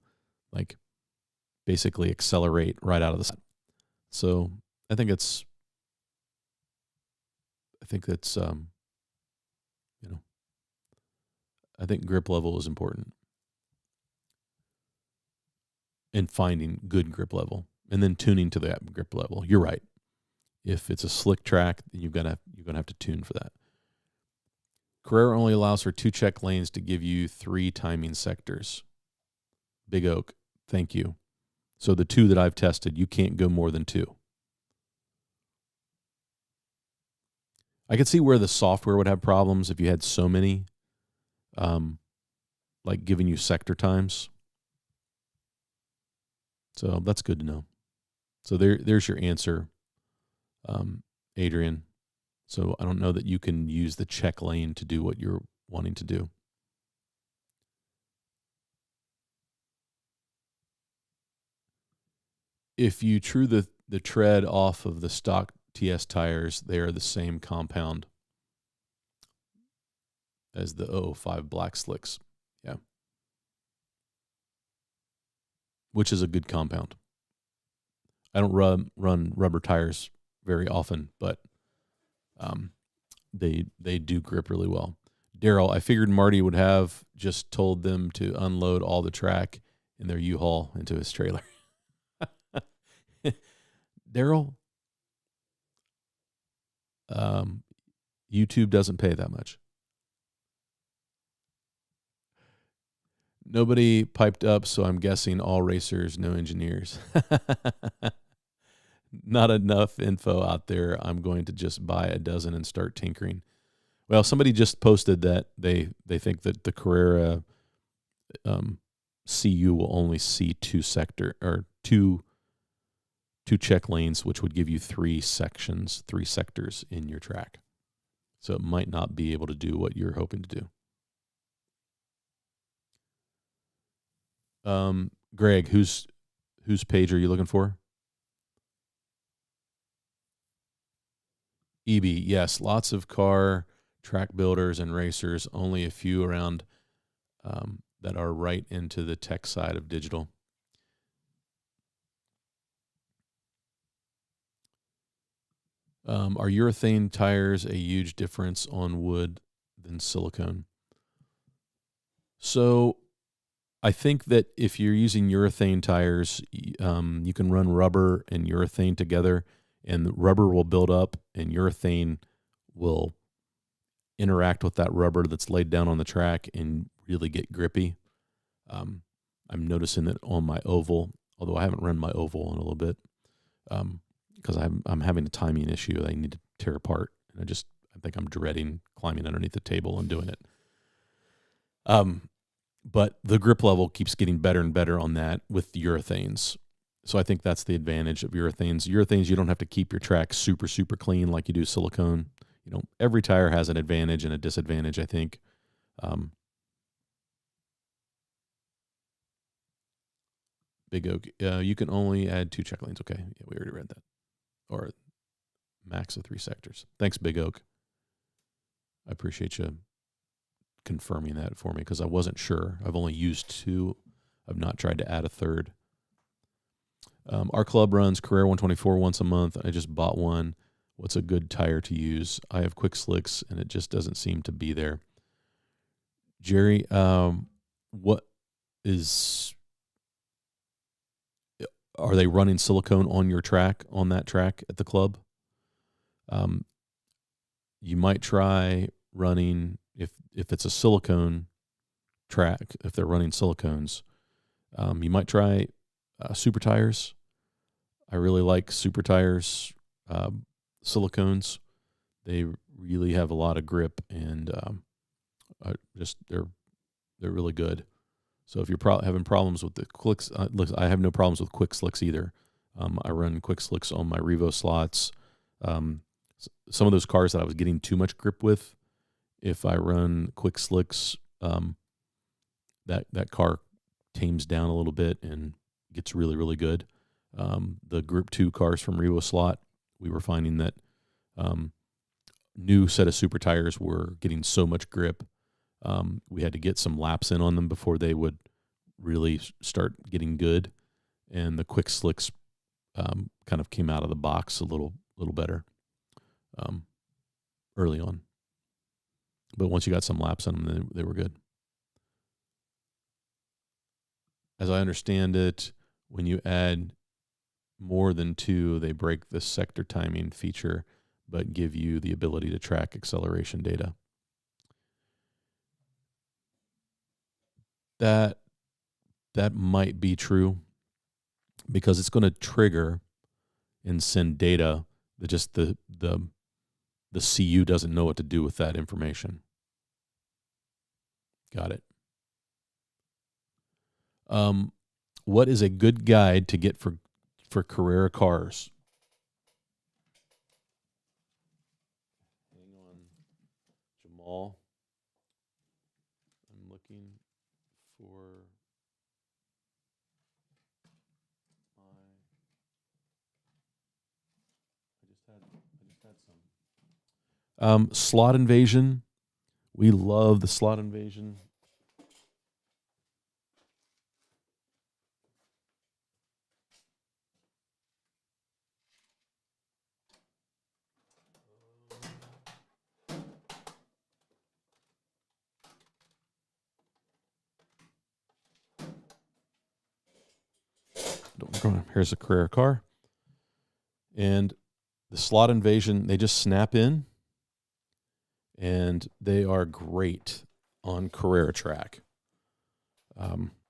basically accelerate right out of the slot. So I think that's I think grip level is important, and finding good grip level, and then tuning to that grip level. You're right. If it's a slick track, then you're gonna have to tune for that. Carrera only allows for 2 check lanes to give you 3 timing sectors. Big Oak, thank you. So the 2 that I've tested, you can't go more than 2. I could see where the software would have problems if you had so many, giving you sector times. So that's good to know. So there's your answer, Adrian. So I don't know that you can use the check lane to do what you're wanting to do. If you true the tread off of the stock TS tires, they are the same compound as the 005 Black Slicks. Yeah. Which is a good compound. I don't run rubber tires very often, but they do grip really well. Daryl, I figured Marty would have just told them to unload all the track in their U-Haul into his trailer. Daryl, YouTube doesn't pay that much. Nobody piped up, so I'm guessing all racers, no engineers. Not enough info out there. I'm going to just buy a dozen and start tinkering. Well, somebody just posted that they think that the Carrera CU will only see 2 check lanes, which would give you 3 sectors in your track. So it might not be able to do what you're hoping to do. Greg, whose page are you looking for? EB, yes, lots of car track builders and racers, only a few around that are right into the tech side of digital. Are urethane tires a huge difference on wood than silicone? So I think that if you're using urethane tires, you can run rubber and urethane together, and the rubber will build up and urethane will interact with that rubber that's laid down on the track and really get grippy. I'm noticing that on my oval, although I haven't run my oval in a little bit, because I'm having a timing issue that I need to tear apart, and I think I'm dreading climbing underneath the table and doing it. But the grip level keeps getting better and better on that with urethanes. So I think that's the advantage of urethanes. Urethanes, you don't have to keep your track super, super clean like you do silicone. every tire has an advantage and a disadvantage, I think. Big Oak, you can only add 2 check lanes. Okay, yeah, we already read that. Or max of 3 sectors. Thanks, Big Oak. I appreciate you confirming that for me because I wasn't sure. I've only used 2. I've not tried to add a third. Our club runs Carrera 124 once a month. I just bought one. What's a good tire to use? I have Quick Slicks, and it just doesn't seem to be there. Jerry, what is... Are they running silicone on your track, on that track at the club? You might try running, if it's a silicone track, if they're running silicones, you might try super tires. I really like super tires, silicones. They really have a lot of grip, and they're really good. So if you're having problems with the clicks, look, I have no problems with Quick Slicks either. I run Quick Slicks on my Revo slots. Some of those cars that I was getting too much grip with, if I run Quick Slicks, that car tames down a little bit and gets really, really good. The Group 2 cars from Revo slot, we were finding that new set of super tires were getting so much grip. We had to get some laps in on them before they would really start getting good. And the Quick Slicks kind of came out of the box a little better early on. But once you got some laps on them, they were good. As I understand it, when you add more than 2, they break the sector timing feature, but give you the ability to track acceleration data. That might be true because it's going to trigger and send data that just the CU doesn't know what to do with that information. Got it. What is a good guide to get for Carrera cars? Hang on, Jamal. I'm looking for I just had some. Slot Invasion. We love the Slot Invasion. Here's a Carrera car. And the Slot Invasion, they just snap in. And they are great on Carrera track.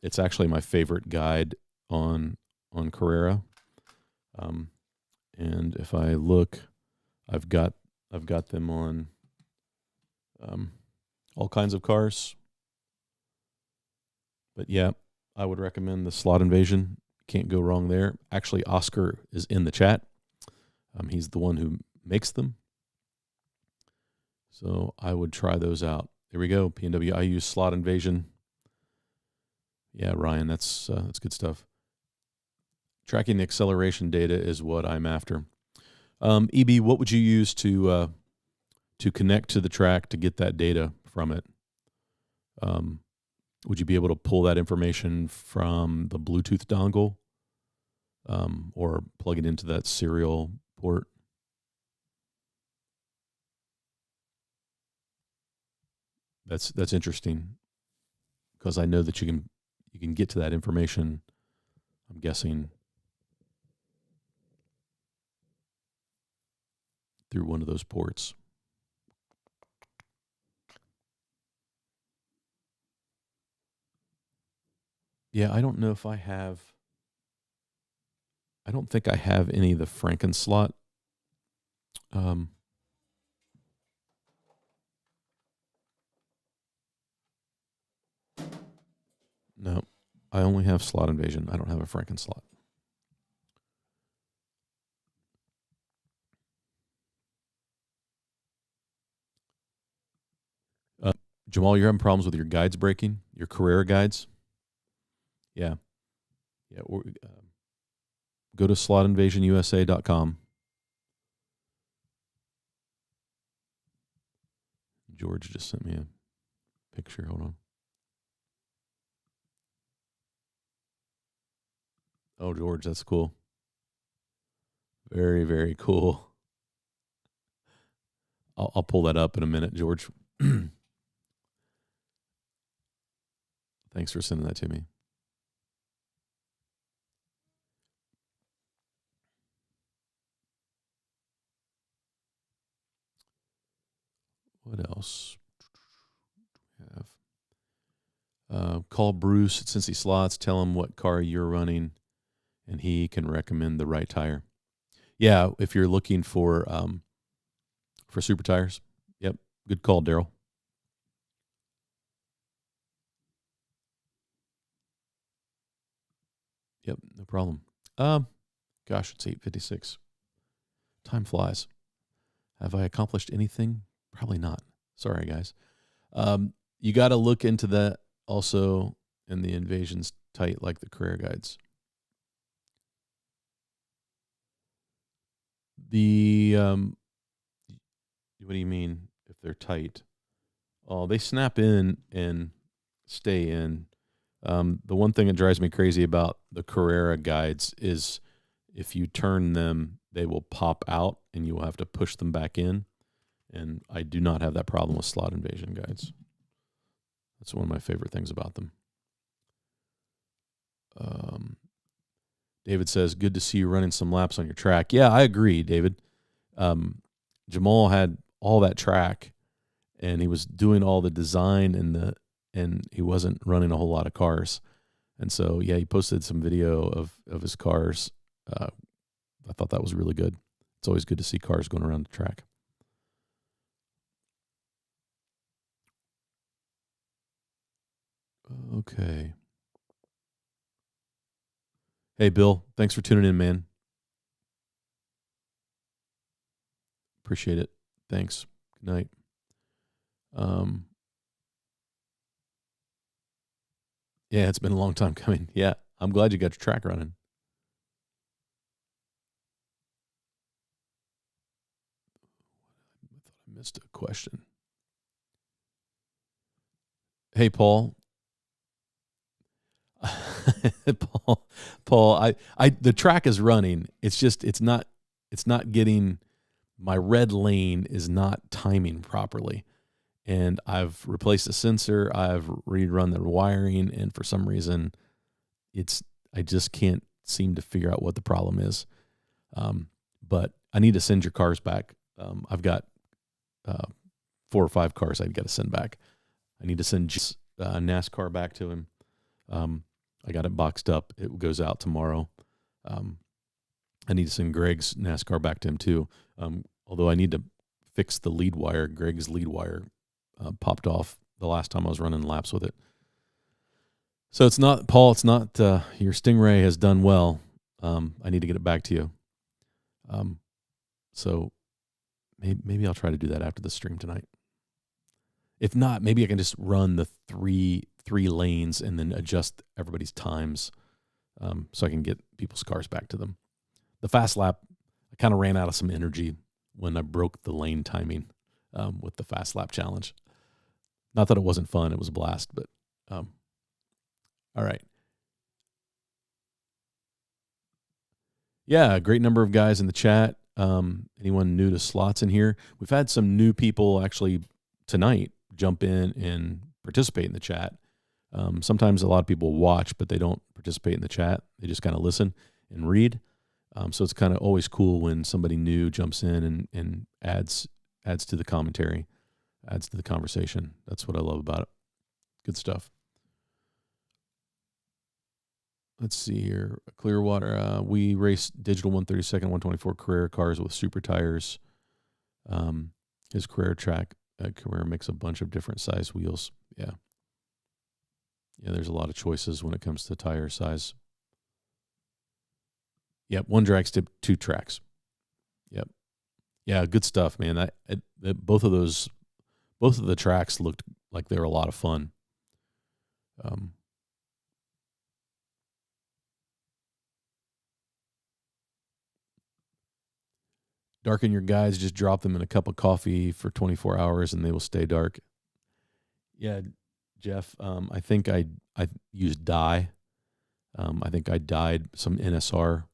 It's actually my favorite guide on Carrera. And if I look, I've got them on all kinds of cars. But yeah, I would recommend the Slot Invasion. Can't go wrong there. Actually, Oscar is in the chat. He's the one who makes them. So I would try those out. There we go. P&W. I use Slot Invasion. Yeah, Ryan, that's good stuff. Tracking the acceleration data is what I'm after. EB, what would you use to connect to the track to get that data from it? Would you be able to pull that information from the Bluetooth dongle or plug it into that serial port? That's interesting because I know that you can get to that information, I'm guessing, through one of those ports. Yeah, I don't know if I have. I don't think I have any of the Frankenslot. No, I only have Slot Invasion. I don't have a Frankenslot. Jamal, you're having problems with your guides breaking, your Carrera guides? Yeah. Yeah. Go to slotinvasionusa.com. George just sent me a picture. Hold on. Oh, George, that's cool. Very, very cool. I'll pull that up in a minute, George. Thanks for sending that to me. What else do we have? Call Bruce at Cincy Slots. Tell him what car you're running, and he can recommend the right tire. Yeah, if you're looking for super tires. Yep, good call, Daryl. Yep, no problem. Gosh, it's 8:56. Time flies. Have I accomplished anything? Probably not. Sorry, guys. You got to look into that also, and the invasion's tight like the career guides. The what do you mean if they're tight? Oh, they snap in and stay in. The one thing that drives me crazy about the Carrera guides is if you turn them, they will pop out and you will have to push them back in. And I do not have that problem with slot invasion guides. That's one of my favorite things about them. David says, good to see you running some laps on your track. Yeah, I agree, David. Jamal had all that track and he was doing all the design and he wasn't running a whole lot of cars. And so, yeah, he posted some video of his cars. I thought that was really good. It's always good to see cars going around the track. Okay. Hey, Bill, thanks for tuning in, man. Appreciate it. Thanks. Good night. Yeah, it's been a long time coming. Yeah, I'm glad you got your track running. I thought I missed a question. Hey, Paul. Paul, the track is running. It's just it's not getting, my red lane is not timing properly. And I've replaced the sensor, I've rerun the wiring, and for some reason I just can't seem to figure out what the problem is. But I need to send your cars back. I've got 4 or 5 cars I've got to send back. I need to send NASCAR back to him. I got it boxed up. It goes out tomorrow. I need to send Greg's NASCAR back to him too. Although I need to fix the lead wire. Greg's lead wire popped off the last time I was running laps with it. So it's not, Paul, it's not, your Stingray has done well. I need to get it back to you. So maybe I'll try to do that after the stream tonight. If not, maybe I can just run the three lanes and then adjust everybody's times so I can get people's cars back to them. The fast lap, I kind of ran out of some energy when I broke the lane timing with the fast lap challenge. Not that it wasn't fun, it was a blast, but all right. Yeah, a great number of guys in the chat. Anyone new to slots in here? We've had some new people actually tonight jump in and participate in the chat. Sometimes a lot of people watch, but they don't participate in the chat. They just kind of listen and read. So it's kind of always cool when somebody new jumps in and adds to the commentary, adds to the conversation. That's what I love about it. Good stuff. Let's see here. Clearwater. We race digital 132nd, 124 Carrera cars with super tires. His Carrera track. Carrera makes a bunch of different size wheels. Yeah. Yeah, there's a lot of choices when it comes to tire size. Yep, 1 drag strip, 2 tracks. Yep. Yeah, good stuff, man. Both of the tracks looked like they're a lot of fun. Darken your guides, just drop them in a cup of coffee for 24 hours and they will stay dark. Yeah, Jeff, I think I used dye. I think I dyed some NSR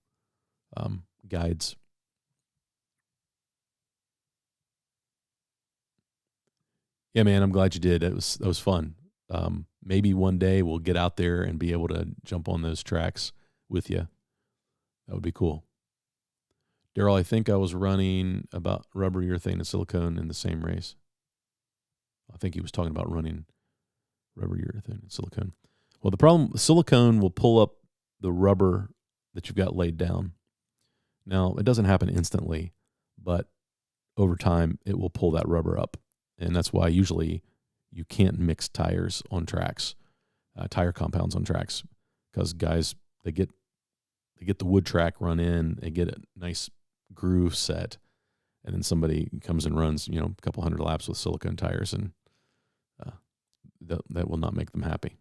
guides. Yeah, man, I'm glad you did. That was fun. Maybe one day we'll get out there and be able to jump on those tracks with you. That would be cool. Daryl, I think I was running about rubber, urethane, and silicone in the same race. I think he was talking about running rubber, urethane, and silicone. Well, the problem, silicone will pull up the rubber that you've got laid down. Now, it doesn't happen instantly, but over time, it will pull that rubber up. And that's why usually you can't mix tires on tracks, tire compounds on tracks, because guys, they get the wood track run in, they get a nice groove set, and then somebody comes and runs, a couple hundred laps with silicone tires, and that will not make them happy.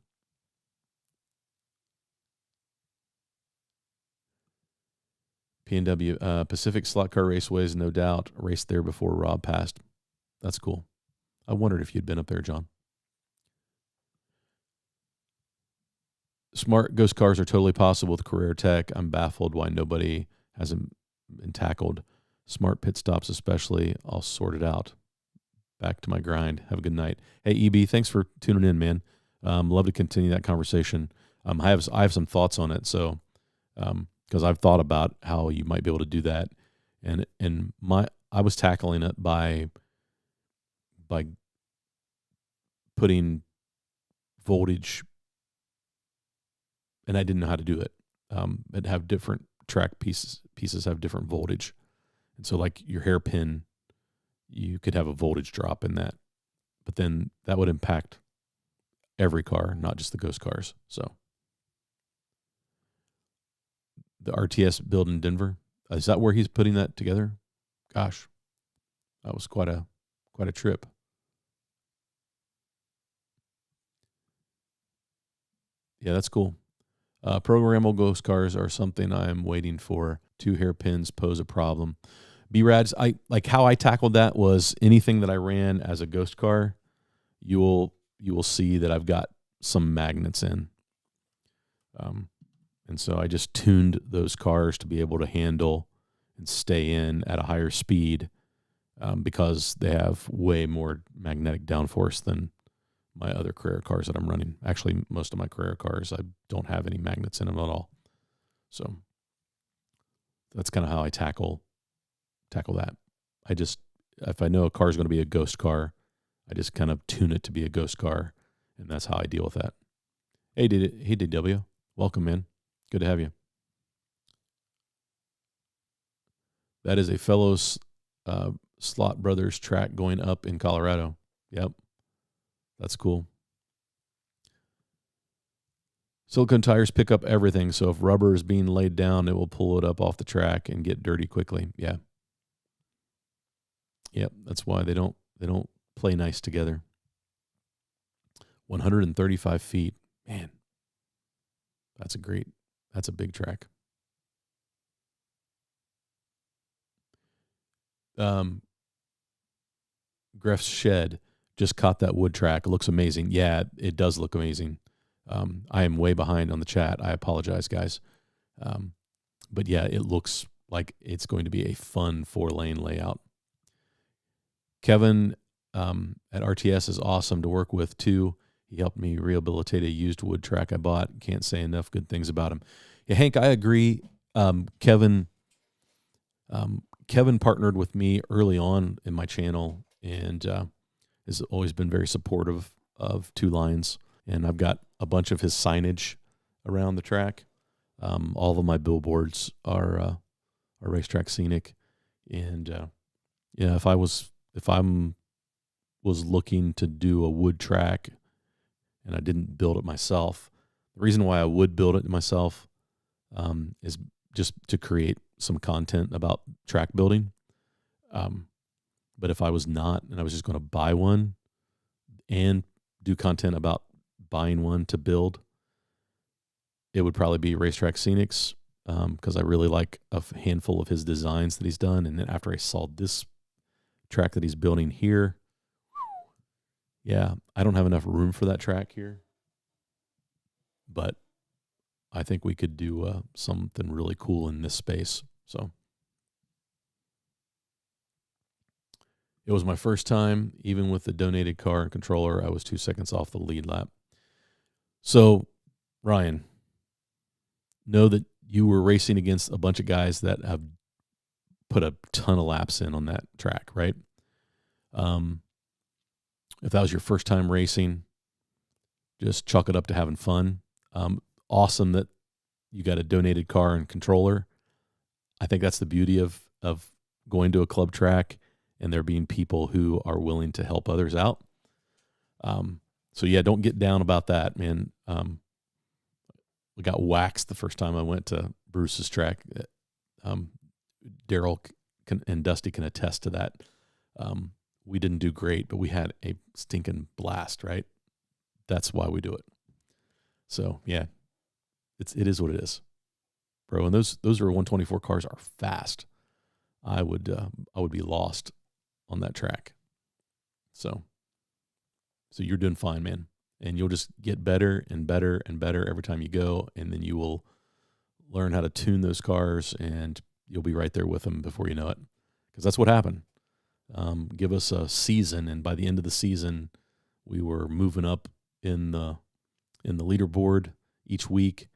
P&W, Pacific Slot Car Raceways, no doubt. Raced there before Rob passed. That's cool. I wondered if you'd been up there, John. Smart ghost cars are totally possible with Carrera Tech. I'm baffled why nobody hasn't been tackled. Smart pit stops especially. I'll sort it out. Back to my grind. Have a good night. Hey, EB, thanks for tuning in, man. Love to continue that conversation. I have some thoughts on it, so because I've thought about how you might be able to do that, and I was tackling it by putting voltage, and I didn't know how to do it. It have different track pieces have different voltage, and so like your hairpin, you could have a voltage drop in that, but then that would impact every car, not just the ghost cars. So the RTS build in Denver, is that where he's putting that together? Gosh, that was quite a trip. Yeah, that's cool. Programmable ghost cars are something I am waiting for. 2 hairpins pose a problem. B-Rads, I like how I tackled that was anything that I ran as a ghost car, you will see that I've got some magnets in. And so I just tuned those cars to be able to handle and stay in at a higher speed because they have way more magnetic downforce than my other Carrera cars that I'm running. Actually, most of my Carrera cars, I don't have any magnets in them at all. So that's kind of how I tackle that. If I know a car is going to be a ghost car, I just kind of tune it to be a ghost car, and that's how I deal with that. Hey, DW, welcome, man. Good to have you. That is a fellow Slot Brothers track going up in Colorado. Yep. That's cool. Silicone tires pick up everything, so if rubber is being laid down, it will pull it up off the track and get dirty quickly. Yeah. Yep, that's why they don't play nice together. 135 feet. Man. That's a big track. Greff's Shed just caught that wood track. It looks amazing. Yeah, it does look amazing. I am way behind on the chat. I apologize, guys. But yeah, it looks like it's going to be a fun 4-lane layout. Kevin at RTS is awesome to work with too. He helped me rehabilitate a used wood track I bought. Can't say enough good things about him. Yeah, Hank, I agree. Kevin partnered with me early on in my channel and has always been very supportive of Two Lines. And I've got a bunch of his signage around the track. All of my billboards are Racetrack Scenic. And if I'm looking to do a wood track and I didn't build it myself, the reason why I would build it myself is just to create some content about track building. But if I was not, and I was just going to buy one and do content about buying one to build, it would probably be Racetrack Scenics, because I really like a handful of his designs that he's done. And then after I saw this track that he's building here, yeah, I don't have enough room for that track here, but I think we could do something really cool in this space. So it was my first time, even with the donated car and controller. I was 2 seconds off the lead lap. So, Ryan, know that you were racing against a bunch of guys that have put a ton of laps in on that track, right? If that was your first time racing, just chalk it up to having fun. Awesome that you got a donated car and controller. I think that's the beauty of going to a club track and there being people who are willing to help others out. So yeah, don't get down about that, man. We got waxed the first time I went to Bruce's track. Daryl and Dusty can attest to that. We didn't do great, but we had a stinking blast, right? That's why we do it. So yeah, it is what it is, bro. And those are 124 cars are fast. I would be lost on that track. So you're doing fine, man. And you'll just get better and better and better every time you go. And then you will learn how to tune those cars and you'll be right there with them before you know it. Because that's what happened. Give us a season. And by the end of the season, we were moving up in the leaderboard each week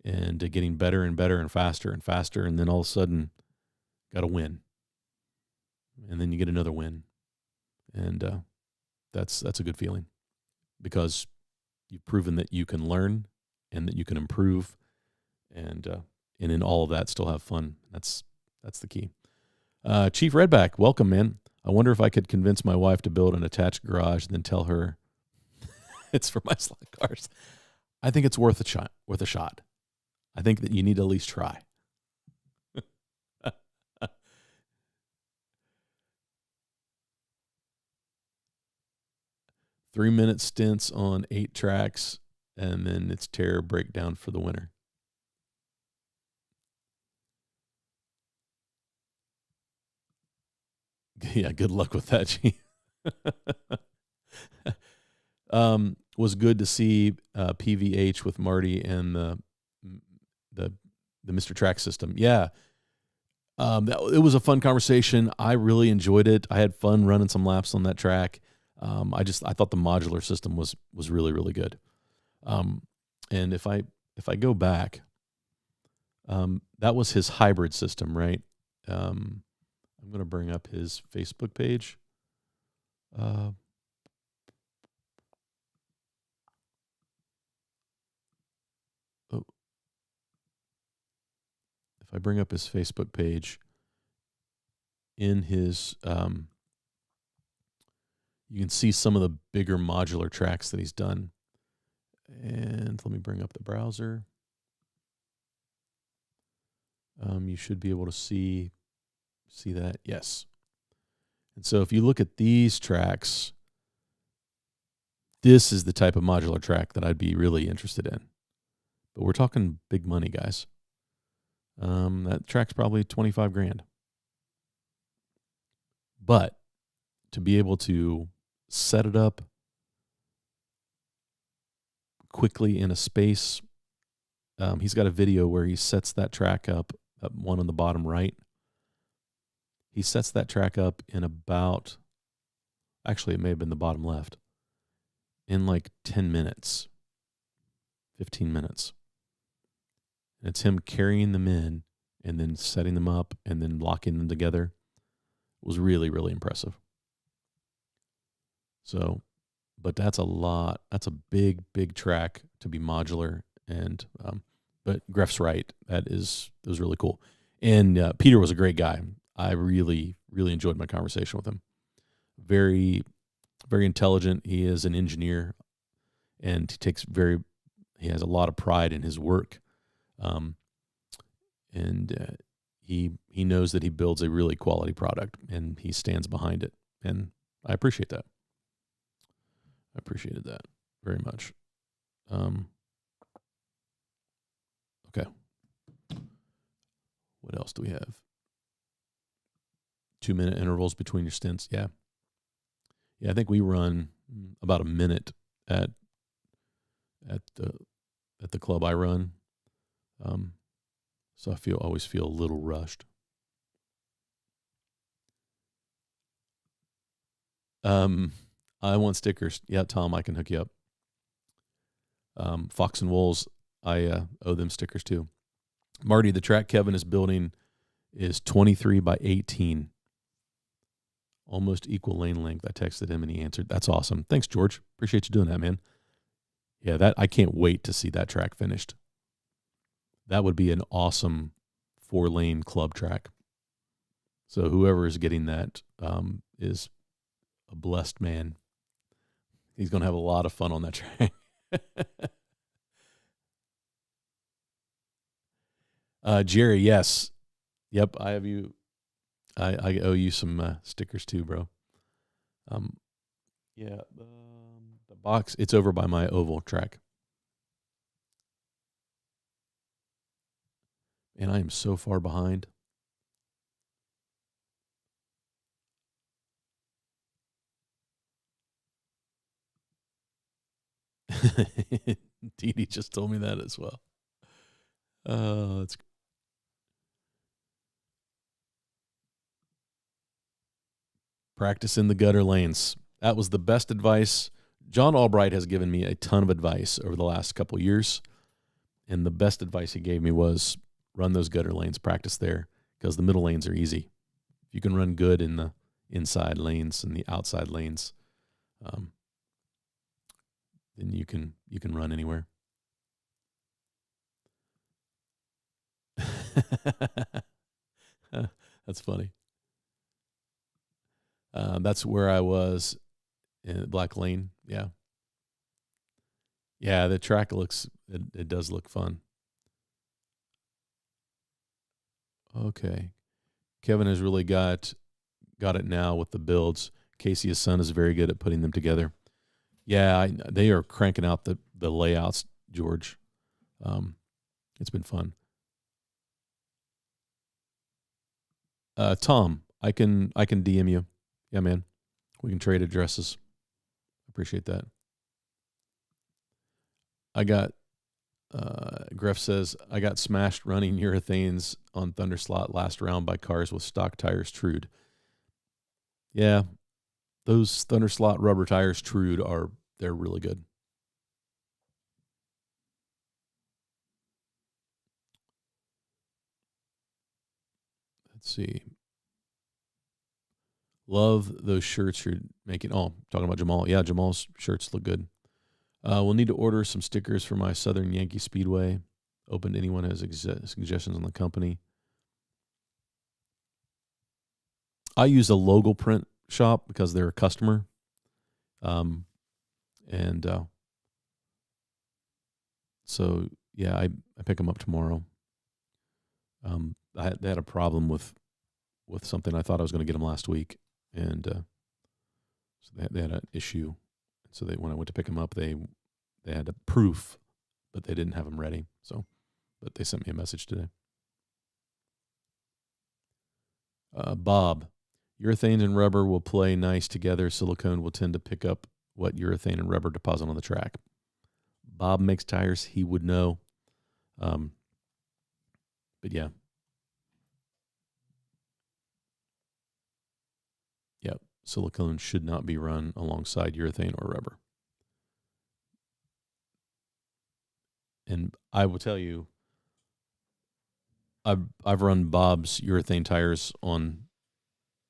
and getting better and better and faster and faster. And then all of a sudden got a win. And then you get another win. And that's a good feeling. Because you've proven that you can learn and that you can improve, and in all of that, still have fun. That's the key. Chief Redback, welcome, man. I wonder if I could convince my wife to build an attached garage, and then tell her it's for my slot cars. I think it's worth a shot. I think that you need to at least try. 3-minute stints on 8 tracks, and then it's terror breakdown for the winner. Yeah, good luck with that, Chief. Was good to see PVH with Marty and the Mr. Trax system. Yeah. It was a fun conversation. I really enjoyed it. I had fun running some laps on that track. I thought the modular system was really, really good. And if I go back, that was his hybrid system, right? I'm going to bring up his Facebook page. If I bring up his Facebook page, in his, you can see some of the bigger modular tracks that he's done. And let me bring up the browser. You should be able to see that. Yes. And so if you look at these tracks, this is the type of modular track that I'd be really interested in. But we're talking big money, guys. That track's probably $25,000. But to be able to set it up quickly in a space, he's got a video where he sets that track up, one on the bottom right. He sets that track up in about, actually it may have been the bottom left, in like 10 minutes, 15 minutes. And it's him carrying them in and then setting them up and then locking them together. It was really, really impressive. So, but that's a lot. That's a big, big track to be modular. And, but Greff's right. That was really cool. And Peter was a great guy. I really, really enjoyed my conversation with him. Very, very intelligent. He is an engineer, and he has a lot of pride in his work. And he knows that he builds a really quality product, and he stands behind it. And I appreciate that. I appreciated that. very much. Okay. What else do we have? 2-minute intervals between your stints. Yeah. Yeah, I think we run about a minute at the club I run. So I always feel a little rushed. I want stickers. Yeah, Tom, I can hook you up. Fox and Wolves, I owe them stickers too. Marty, the track Kevin is building is 23 by 18. Almost equal lane length. I texted him and he answered. That's awesome. Thanks, George. Appreciate you doing that, man. Yeah, I can't wait to see that track finished. That would be an awesome 4-lane club track. So whoever is getting that is a blessed man. He's going to have a lot of fun on that track. Jerry, yes. Yep, I have you. I owe you some stickers too, bro. Yeah, the box, it's over by my oval track. And I am so far behind. Dee Dee just told me that as well. That's practice in the gutter lanes. That was the best advice. John Albright has given me a ton of advice over the last couple years. And the best advice he gave me was run those gutter lanes, practice there, because the middle lanes are easy. If you can run good in the inside lanes and the outside lanes, then you can run anywhere. That's funny. That's where I was in Black Lane. Yeah. Yeah, the track it does look fun. Okay. Kevin has really got it now with the builds. Casey, his son, is very good at putting them together. Yeah, they are cranking out the layouts, George. It's been fun. Tom, I can DM you. Yeah, man. We can trade addresses. Appreciate that. I got Greff says, I got smashed running urethanes on Thunderslot last round by cars with stock tires trued. Yeah, those Thunderslot rubber tires trued they're really good. Let's see. Love those shirts you're making. Oh, talking about Jamal. Yeah, Jamal's shirts look good. We'll need to order some stickers for my Southern Yankee Speedway. Open to anyone who has suggestions on the company. I use a logo print shop because they're a customer. So yeah, I pick them up tomorrow. They had a problem with something. I thought I was going to get them last week, and so they had an issue. So when I went to pick them up, they had a proof, but they didn't have them ready. So, but they sent me a message today. Bob, urethane and rubber will play nice together. Silicone will tend to pick up what urethane and rubber deposit on the track. Bob makes tires. He would know. But yeah. Yeah. Silicone should not be run alongside urethane or rubber. And I will tell you, I've run Bob's urethane tires on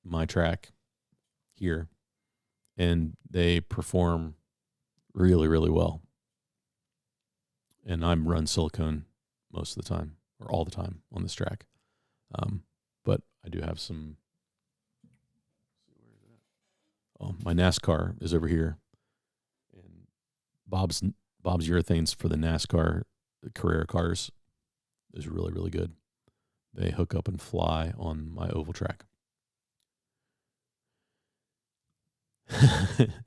my track here, and they perform really, really well. And I'm run silicone most of the time, or all the time on this track. But I do have some. Oh, my NASCAR is over here, and Bob's urethanes for the NASCAR Carrera cars is really, really good. They hook up and fly on my oval track.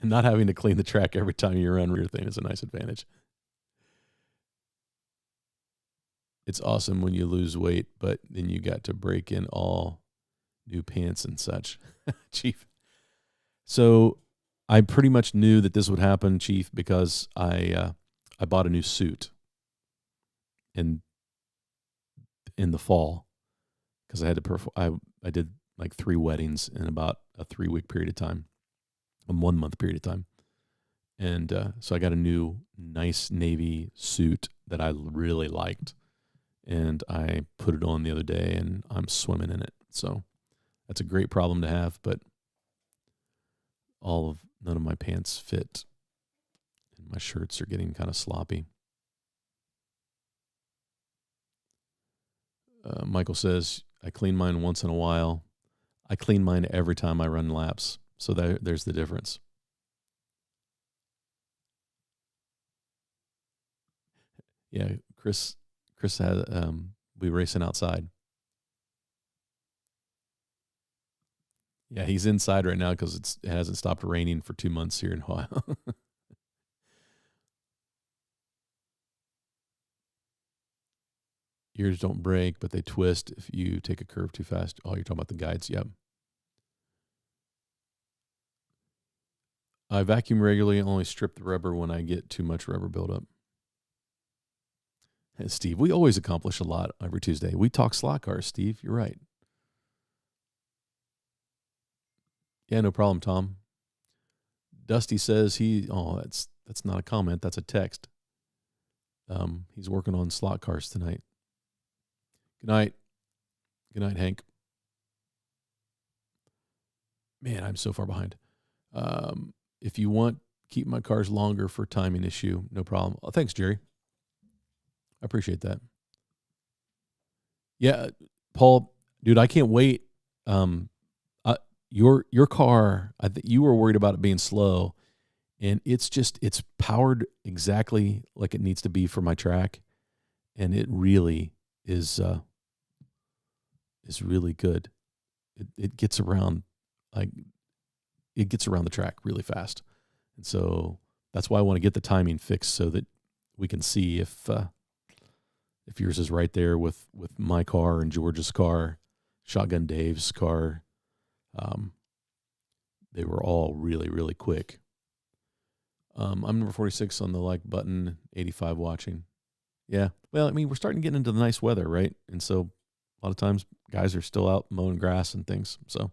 Not having to clean the track every time you run rear thing is a nice advantage. It's awesome when you lose weight, but then you got to break in all new pants and such. Chief. So I pretty much knew that this would happen, Chief, because I bought a new suit in the fall because I had to I did like 3 weddings in about a 3-week period of time, a 1-month period of time. And so I got a new nice navy suit that I really liked. And I put it on the other day, and I'm swimming in it. So that's a great problem to have, but none of my pants fit, and my shirts are getting kind of sloppy. Michael says, I clean mine once in a while. I clean mine every time I run laps. So there's the difference. Yeah, Chris had we racing outside. Yeah, he's inside right now because it hasn't stopped raining for 2 months here in Ohio. Ears don't break, but they twist if you take a curve too fast. Oh, you're talking about the guides. Yep. I vacuum regularly and only strip the rubber when I get too much rubber buildup. Hey, Steve, we always accomplish a lot every Tuesday. We talk slot cars, Steve. You're right. Yeah, no problem, Tom. Dusty says that's not a comment. That's a text. He's working on slot cars tonight. Good night. Good night, Hank. Man, I'm so far behind. If you want, keep my cars longer for timing issue. No problem. Oh, thanks, Jerry. I appreciate that. Yeah, Paul, dude, I can't wait. Your car, I think you were worried about it being slow, and it's powered exactly like it needs to be for my track, and it really is really good. It gets around the track really fast, and so that's why I want to get the timing fixed so that we can see if yours is right there with my car and George's car, Shotgun Dave's car. They were all really, really quick. I'm number 46 on the like button, 85 watching. Yeah. Well, I mean, we're starting to get into the nice weather, right? And so a lot of times guys are still out mowing grass and things. So,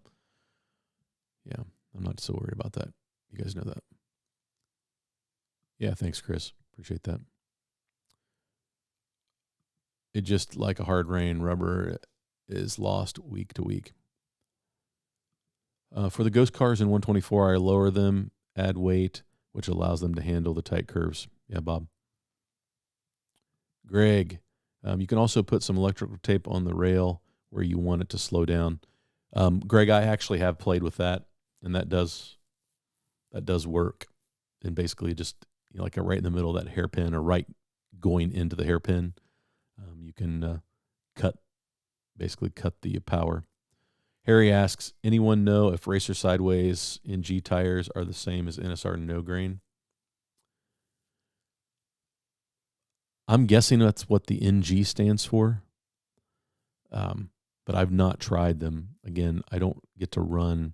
yeah, I'm not so worried about that. You guys know that. Yeah, thanks, Chris. Appreciate that. It just like a hard rain, rubber is lost week to week. For the ghost cars in 124, I lower them, add weight, which allows them to handle the tight curves. Yeah, Bob. Greg, you can also put some electrical tape on the rail where you want it to slow down. Greg, I actually have played with that, and that does work. And basically just like right in the middle of that hairpin or right going into the hairpin, you can cut the power. Harry asks, anyone know if Racer Sideways NG tires are the same as NSR no grain? I'm guessing that's what the NG stands for. But I've not tried them. Again, I don't get to run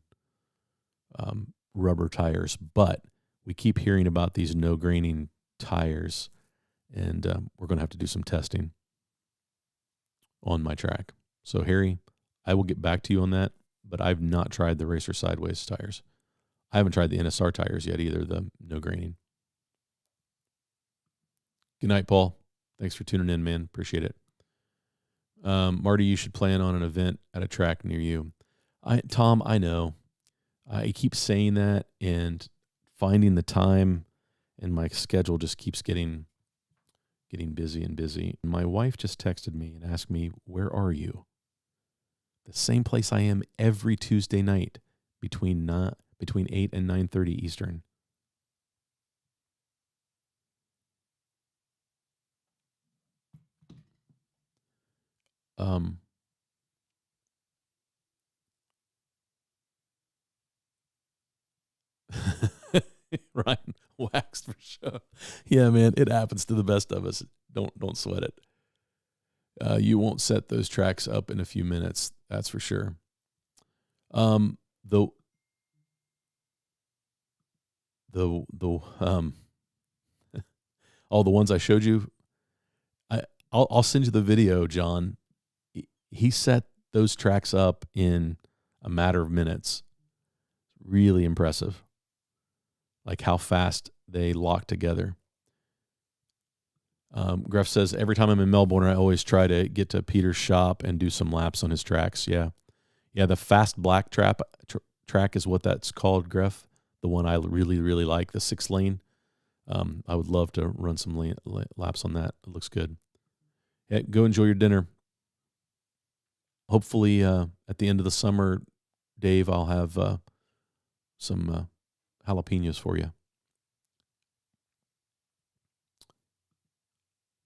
rubber tires, but we keep hearing about these no graining tires, and we're going to have to do some testing on my track. So, Harry, I will get back to you on that, but I've not tried the Racer Sideways tires. I haven't tried the NSR tires yet either, the no graining. Good night, Paul. Thanks for tuning in, man. Appreciate it. Marty, you should plan on an event at a track near you. Tom, I know. I keep saying that and finding the time, and my schedule just keeps getting busy and busy. My wife just texted me and asked me, where are you? The same place I am every Tuesday night between 8 and 9:30 Eastern. Ryan waxed for sure. Yeah, man, it happens to the best of us. Don't sweat it. You won't set those tracks up in a few minutes, that's for sure. The all the ones I showed you, I'll send you the video, John. He set those tracks up in a matter of minutes. Really impressive. Like how fast they lock together. Greff says, every time I'm in Melbourne, I always try to get to Peter's shop and do some laps on his tracks. Yeah. The fast black track is what that's called, Greff. The one I really, really like, the 6-lane. I would love to run some laps on that. It looks good. Yeah, go enjoy your dinner. Hopefully, at the end of the summer, Dave, I'll have some jalapenos for you.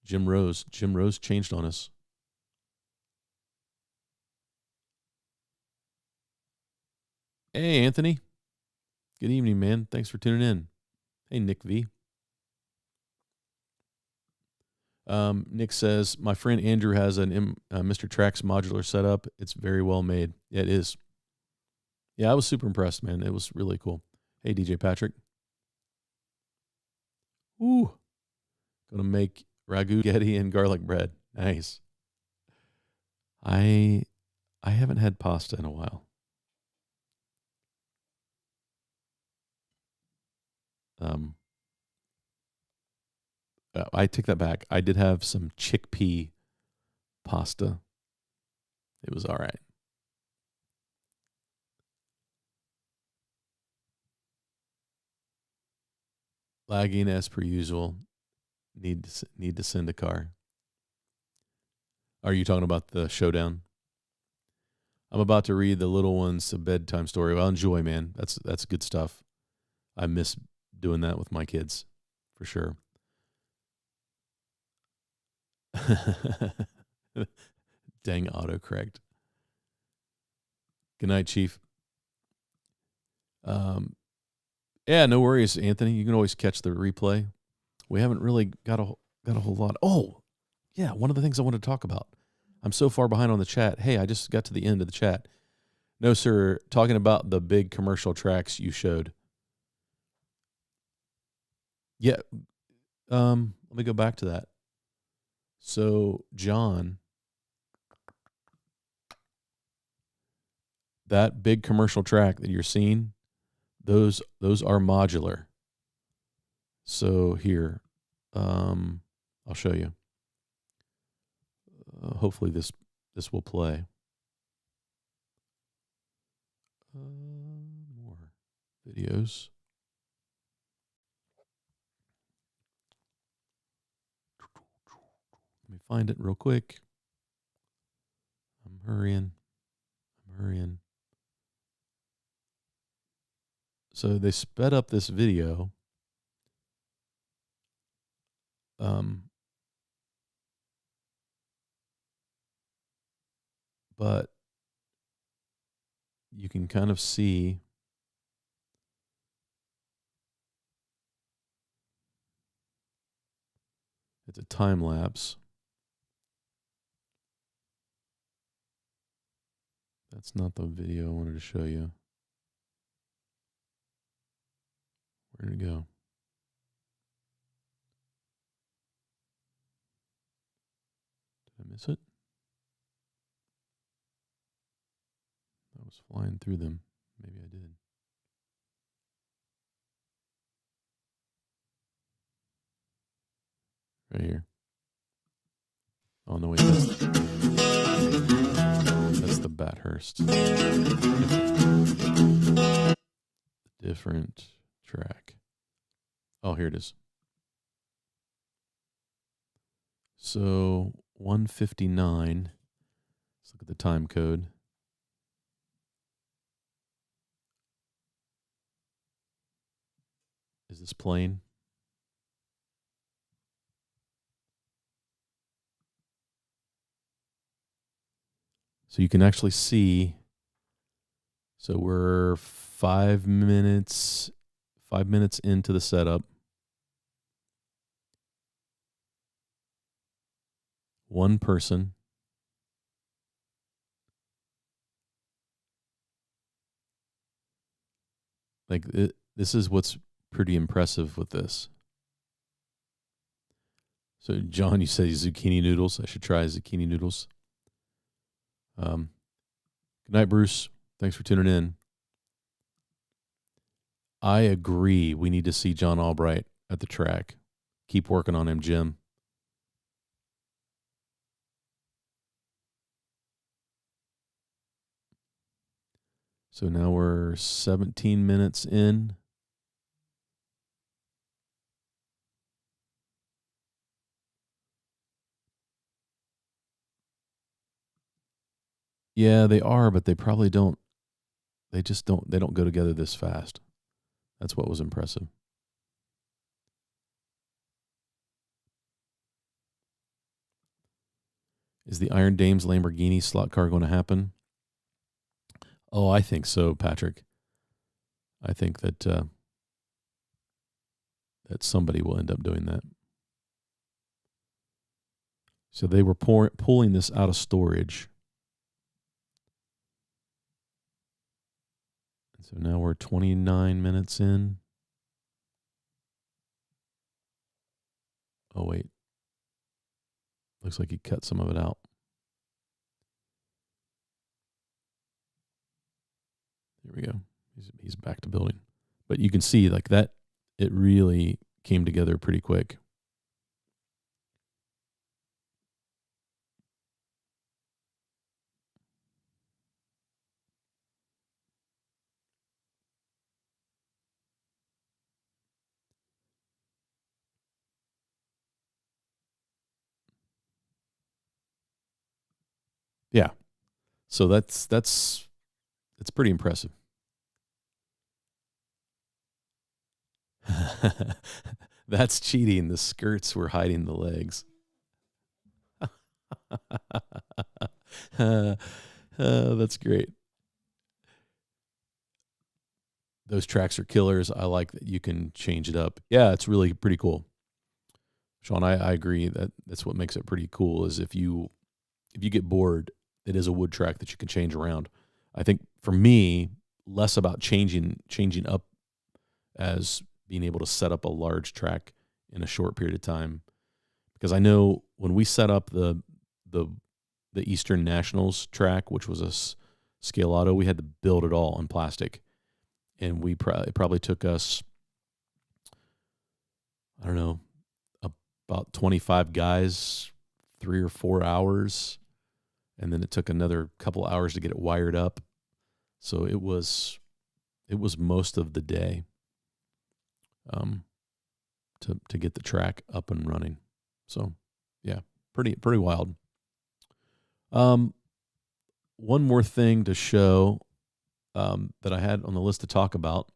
Jim Rose changed on us. Hey, Anthony. Good evening, man. Thanks for tuning in. Hey, Nick V. Nick says, my friend Andrew has an Mr. Trax modular setup. It's very well made. Yeah, it is. Yeah, I was super impressed, man. It was really cool. Hey, DJ Patrick. Ooh. Gonna make ragu, spaghetti, and garlic bread. Nice. I haven't had pasta in a while. I take that back. I did have some chickpea pasta. It was all right. Lagging as per usual. Need to send a car. Are you talking about the showdown? I'm about to read the little ones a bedtime story. Well, enjoy, man. That's good stuff. I miss doing that with my kids, for sure. Dang autocorrect. Good night, Chief. Yeah, no worries, Anthony. You can always catch the replay. We haven't really got a whole lot. Oh, yeah, one of the things I wanted to talk about. I'm so far behind on the chat. Hey, I just got to the end of the chat. No, sir. Talking about the big commercial tracks you showed. Yeah. Let me go back to that. So, John, that big commercial track that you're seeing, those are modular. So here, I'll show you. Hopefully this will play. More videos. Let me find it real quick. I'm hurrying. So they sped up this video. But you can kind of see it's a time lapse. That's not the video I wanted to show you. Where did it go? Did I miss it? I was flying through them. Maybe I did. Right here. Oh, no, wait. That's the Bathurst. Different track. Oh, here it is. So 1:59. Let's look at the time code. Is this playing? So you can actually see. So we're 5 minutes 5 minutes into the setup. One person. Like this is what's pretty impressive with this. So John, you said zucchini noodles. I should try zucchini noodles. Good night, Bruce. Thanks for tuning in. I agree. We need to see John Albright at the track. Keep working on him, Jim. So now we're 17 minutes in. Yeah, they are, but they probably don't. They just don't. They don't go together this fast. That's what was impressive. Is the Iron Dames Lamborghini slot car going to happen? Oh, I think so, Patrick. I think that that somebody will end up doing that. So they were pulling this out of storage. And so now we're 29 minutes in. Oh, wait. Looks like he cut some of it out. Here we go. He's back to building. But you can see like that, it really came together pretty quick. Yeah. So that's pretty impressive. That's cheating. The skirts were hiding the legs. That's great. Those tracks are killers. I like that you can change it up. Yeah, it's really pretty cool. Sean, I agree that's what makes it pretty cool is if you get bored, it is a wood track that you can change around. I think for me, less about changing up as being able to set up a large track in a short period of time. Because I know when we set up the Eastern Nationals track, which was a scale auto, we had to build it all in plastic. And it probably took us, I don't know, about 25 guys, 3 or 4 hours. And then it took another couple hours to get it wired up. So it was most of the day to get the track up and running. So yeah, pretty wild. One more thing to show that I had on the list to talk about,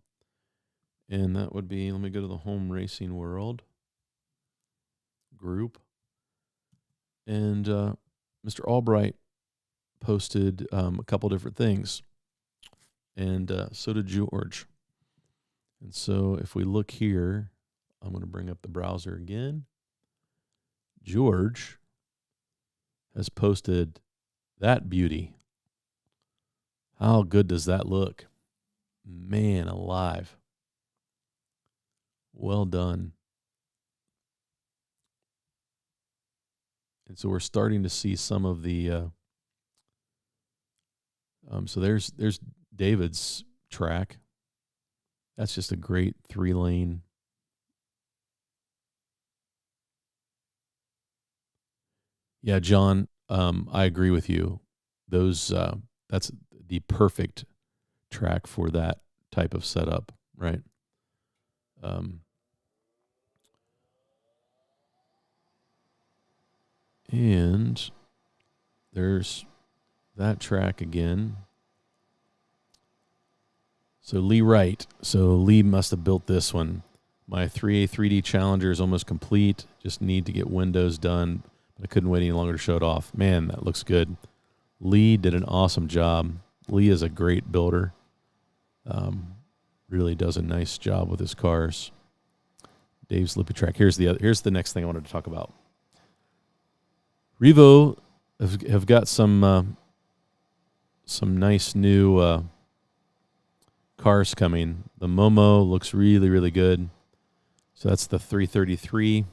and that would be, let me go to the Home Racing World group. And Mr. Albright posted a couple different things, and so did George. And so if we look here, I'm going to bring up the browser again. George has posted that beauty. How good does that look? Man alive. Well done. And so we're starting to see some of the so there's David's track. That's just a great 3-lane. Yeah, John, I agree with you. Those that's the perfect track for that type of setup, right? And there's that track again. So Lee Wright. So Lee must have built this one. My 3A 3D Challenger is almost complete. Just need to get windows done. I couldn't wait any longer to show it off. Man, that looks good. Lee did an awesome job. Lee is a great builder. really does a nice job with his cars. Dave's Lippy Track. Here's the next thing I wanted to talk about. Revo have got some nice new cars coming. The Momo looks really, really good. So that's the 333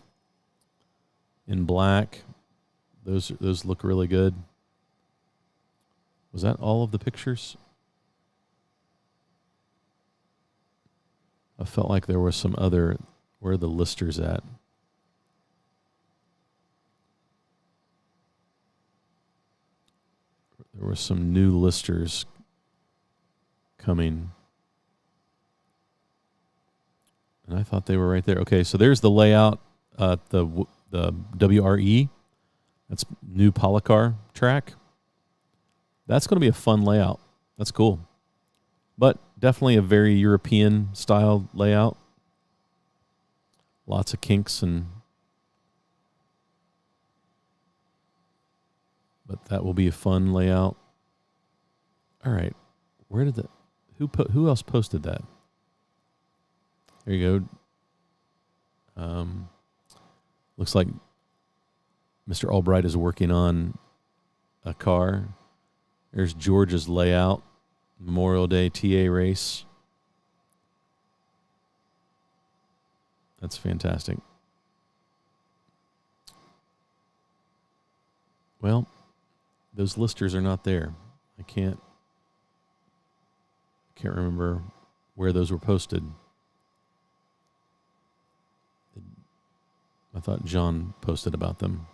in black. Those look really good. Was that all of the pictures? I felt like there was some other. Where are the listers at? There were some new listers coming. And I thought they were right there. Okay, so there's the layout. The WRE. That's new Polycar track. That's going to be a fun layout. That's cool. But definitely a very European style layout. Lots of kinks but that will be a fun layout. All right. Where did who else posted that? There you go. Looks like Mr. Albright is working on a car. There's George's layout. Memorial Day TA race. That's fantastic. Well, those listers are not there. I can't remember where those were posted. I thought John posted about them.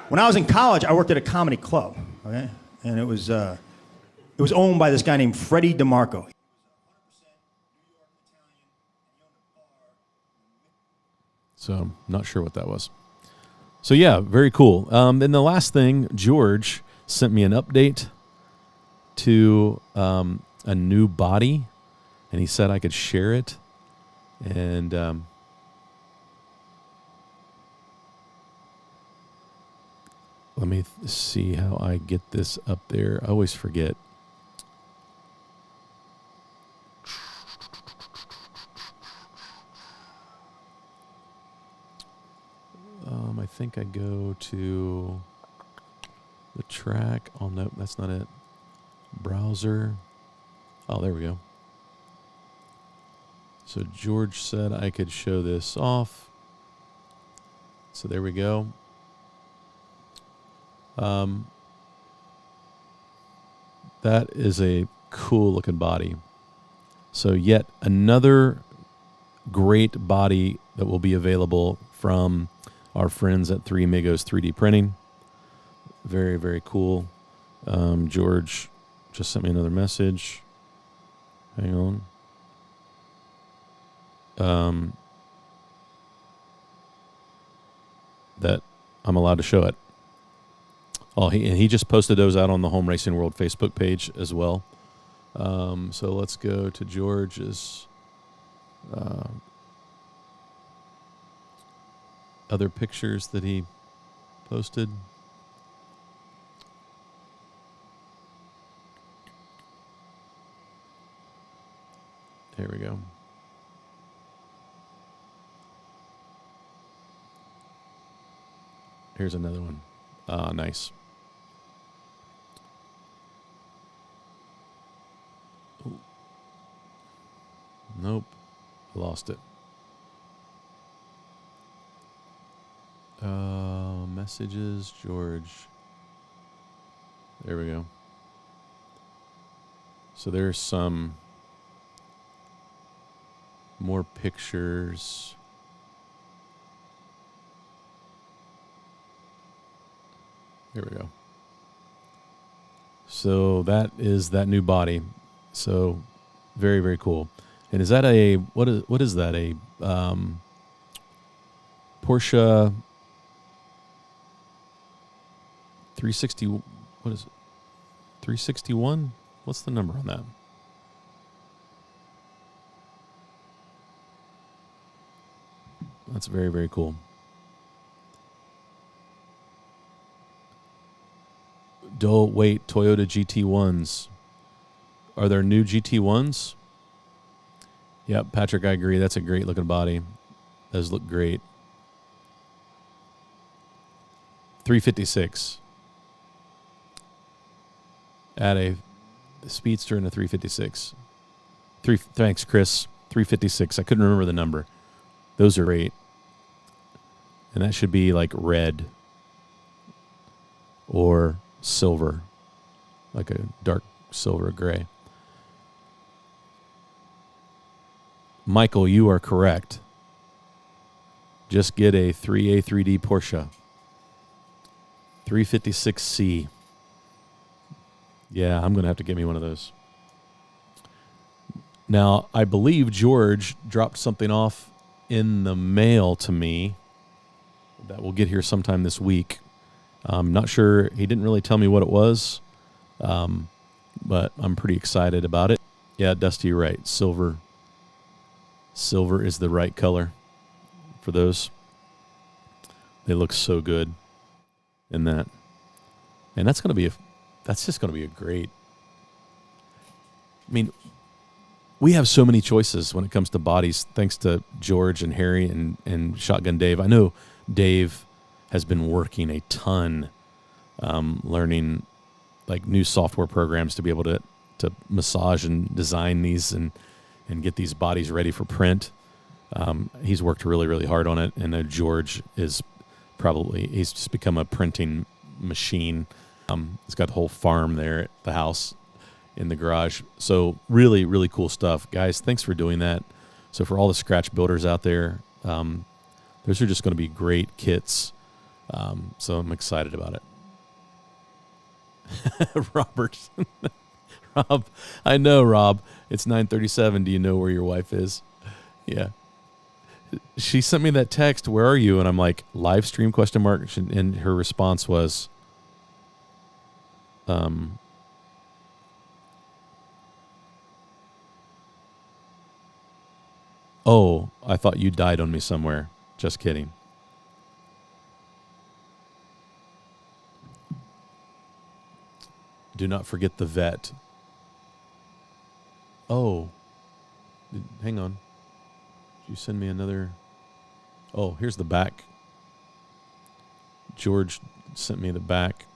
When I was in college, I worked at a comedy club, okay? And it was owned by this guy named Freddie DeMarco. So, not sure what that was. So, yeah, very cool. And the last thing, George sent me an update to a new body, and he said I could share it. And let me see how I get this up there. I always forget. I think I go to the track. Oh, no, that's not it. Browser. Oh, there we go. So George said I could show this off. So there we go. That is a cool looking body. So yet another great body that will be available from our friends at 3 Amigos 3D Printing. Very, very cool. George just sent me another message. Hang on. That I'm allowed to show it. Oh, he just posted those out on the Home Racing World Facebook page as well. So let's go to George's other pictures that he posted. There we go. Here's another one. Nice. Ooh. Nope. I lost it. Messages, George. There we go. So there's some more pictures. Here we go. So that is that new body. So very, very cool. And is that what is that? A Porsche 360, what is it? 361? What's the number on that? That's very, very cool. Wait, Toyota GT1s. Are there new GT1s? Yep, Patrick, I agree. That's a great looking body. Does look great. 356. Add a Speedster and a 356. Thanks, Chris. 356. I couldn't remember the number. Those are great. And that should be like red or silver, like a dark silver gray. Michael, you are correct. Just get a 3A3D Porsche. 356C. Yeah, I'm going to have to get me one of those. Now, I believe George dropped something off in the mail to me that will get here sometime this week. I'm not sure. He didn't really tell me what it was, but I'm pretty excited about it. Yeah, Dusty, you're right. Silver is the right color for those. They look so good in that. And that's just going to be a great. I mean, we have so many choices when it comes to bodies, thanks to George and Harry and Shotgun Dave. I know Dave has been working a ton, learning like new software programs to be able to massage and design these and get these bodies ready for print. He's worked really, really hard on it. And George is he's just become a printing machine. He's got the whole farm there at the house in the garage. So really, really cool stuff. Guys, thanks for doing that. So for all the scratch builders out there, those are just going to be great kits. So I'm excited about it. Robert. Rob, I know, Rob. It's 9:37. Do you know where your wife is? Yeah. She sent me that text, where are you? And I'm like, live stream ? And her response was, oh, I thought you died on me somewhere. Just kidding. Do not forget the vet. Oh, hang on. Did you send me another? Oh, here's the back. George sent me the back.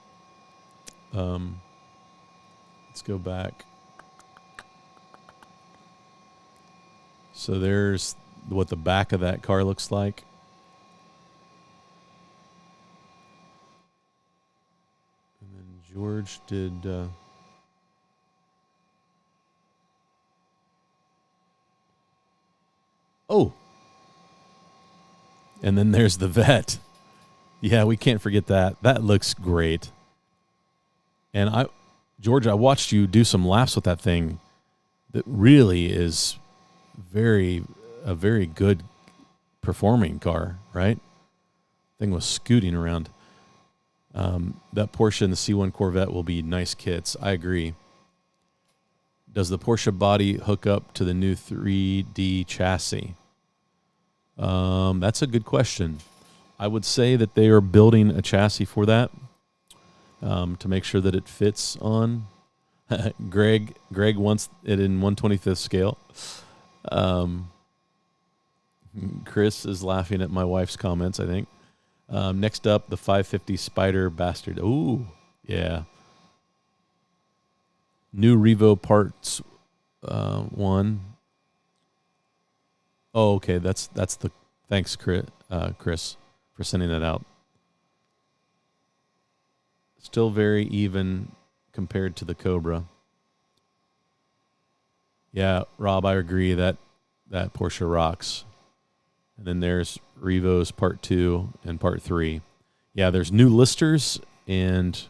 Let's go back. So there's what the back of that car looks like. And then George did... Oh. And then there's the vet. Yeah, we can't forget that. That looks great. And George, I watched you do some laps with that thing. That really is a very good performing car, right? Thing was scooting around. That Porsche and the C1 Corvette will be nice kits. I agree. Does the Porsche body hook up to the new 3D chassis? That's a good question. I would say that they are building a chassis for that to make sure that it fits on. Greg wants it in 1/25th scale. Chris is laughing at my wife's comments, I think. Next up, the 550 Spider Bastard. Ooh, yeah. New Revo parts 1. Oh, okay. That's the. Thanks, Chris, for sending that out. Still very even compared to the Cobra. Yeah, Rob, I agree that Porsche rocks. And then there's Revo's Part 2 and Part 3. Yeah, there's new listers and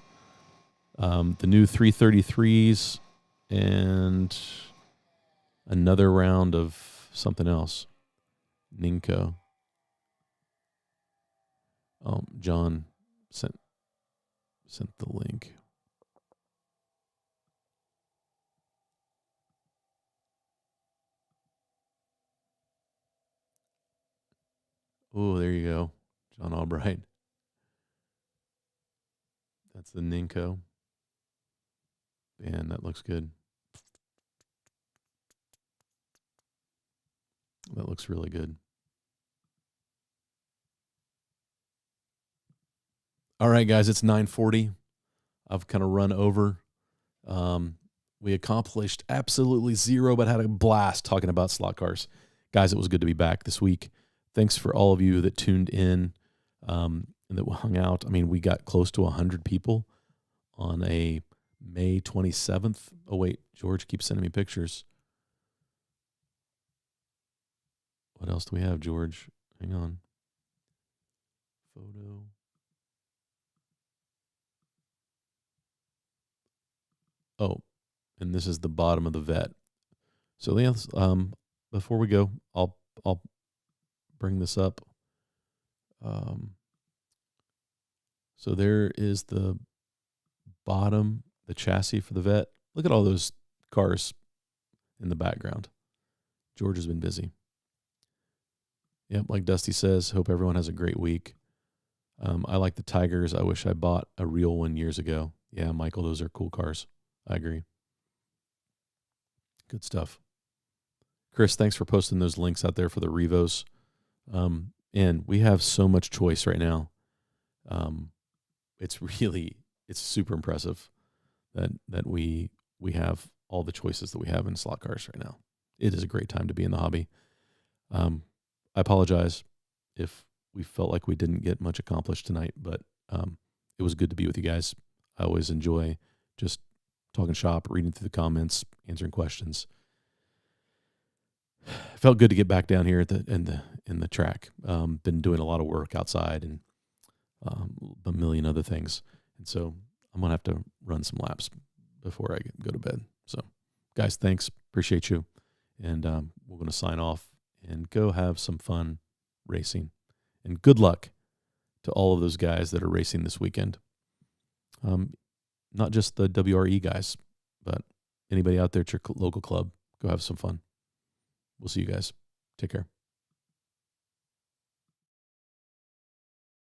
the new 333s and another round of something else. Ninko. John sent the link. Oh, there you go. John Albright. That's the Ninko. And that looks good. That looks really good. All right, guys, it's 9:40. I've kind of run over. We accomplished absolutely zero, but had a blast talking about slot cars. Guys, it was good to be back this week. Thanks for all of you that tuned in and that hung out. I mean, we got close to 100 people on a May 27th. Oh, wait, George keeps sending me pictures. What else do we have, George? Hang on. Photo. Oh, and this is the bottom of the vet. So, yes, before we go, I'll bring this up. So there is the bottom, the chassis for the vet. Look at all those cars in the background. George has been busy. Yep, like Dusty says, hope everyone has a great week. I like the Tigers. I wish I bought a real one years ago. Yeah, Michael, those are cool cars. I agree. Good stuff. Chris, thanks for posting those links out there for the Revos. And we have so much choice right now. It's super impressive that we have all the choices that we have in slot cars right now. It is a great time to be in the hobby. I apologize if we felt like we didn't get much accomplished tonight, but it was good to be with you guys. I always enjoy just talking shop, reading through the comments, answering questions. It felt good to get back down here in the track. Been doing a lot of work outside and a million other things, and so I'm gonna have to run some laps before I go to bed. So, guys, thanks, appreciate you, and we're gonna sign off and go have some fun racing. And good luck to all of those guys that are racing this weekend. Not just the WRE guys, but anybody out there at your local club. Go have some fun. We'll see you guys. Take care.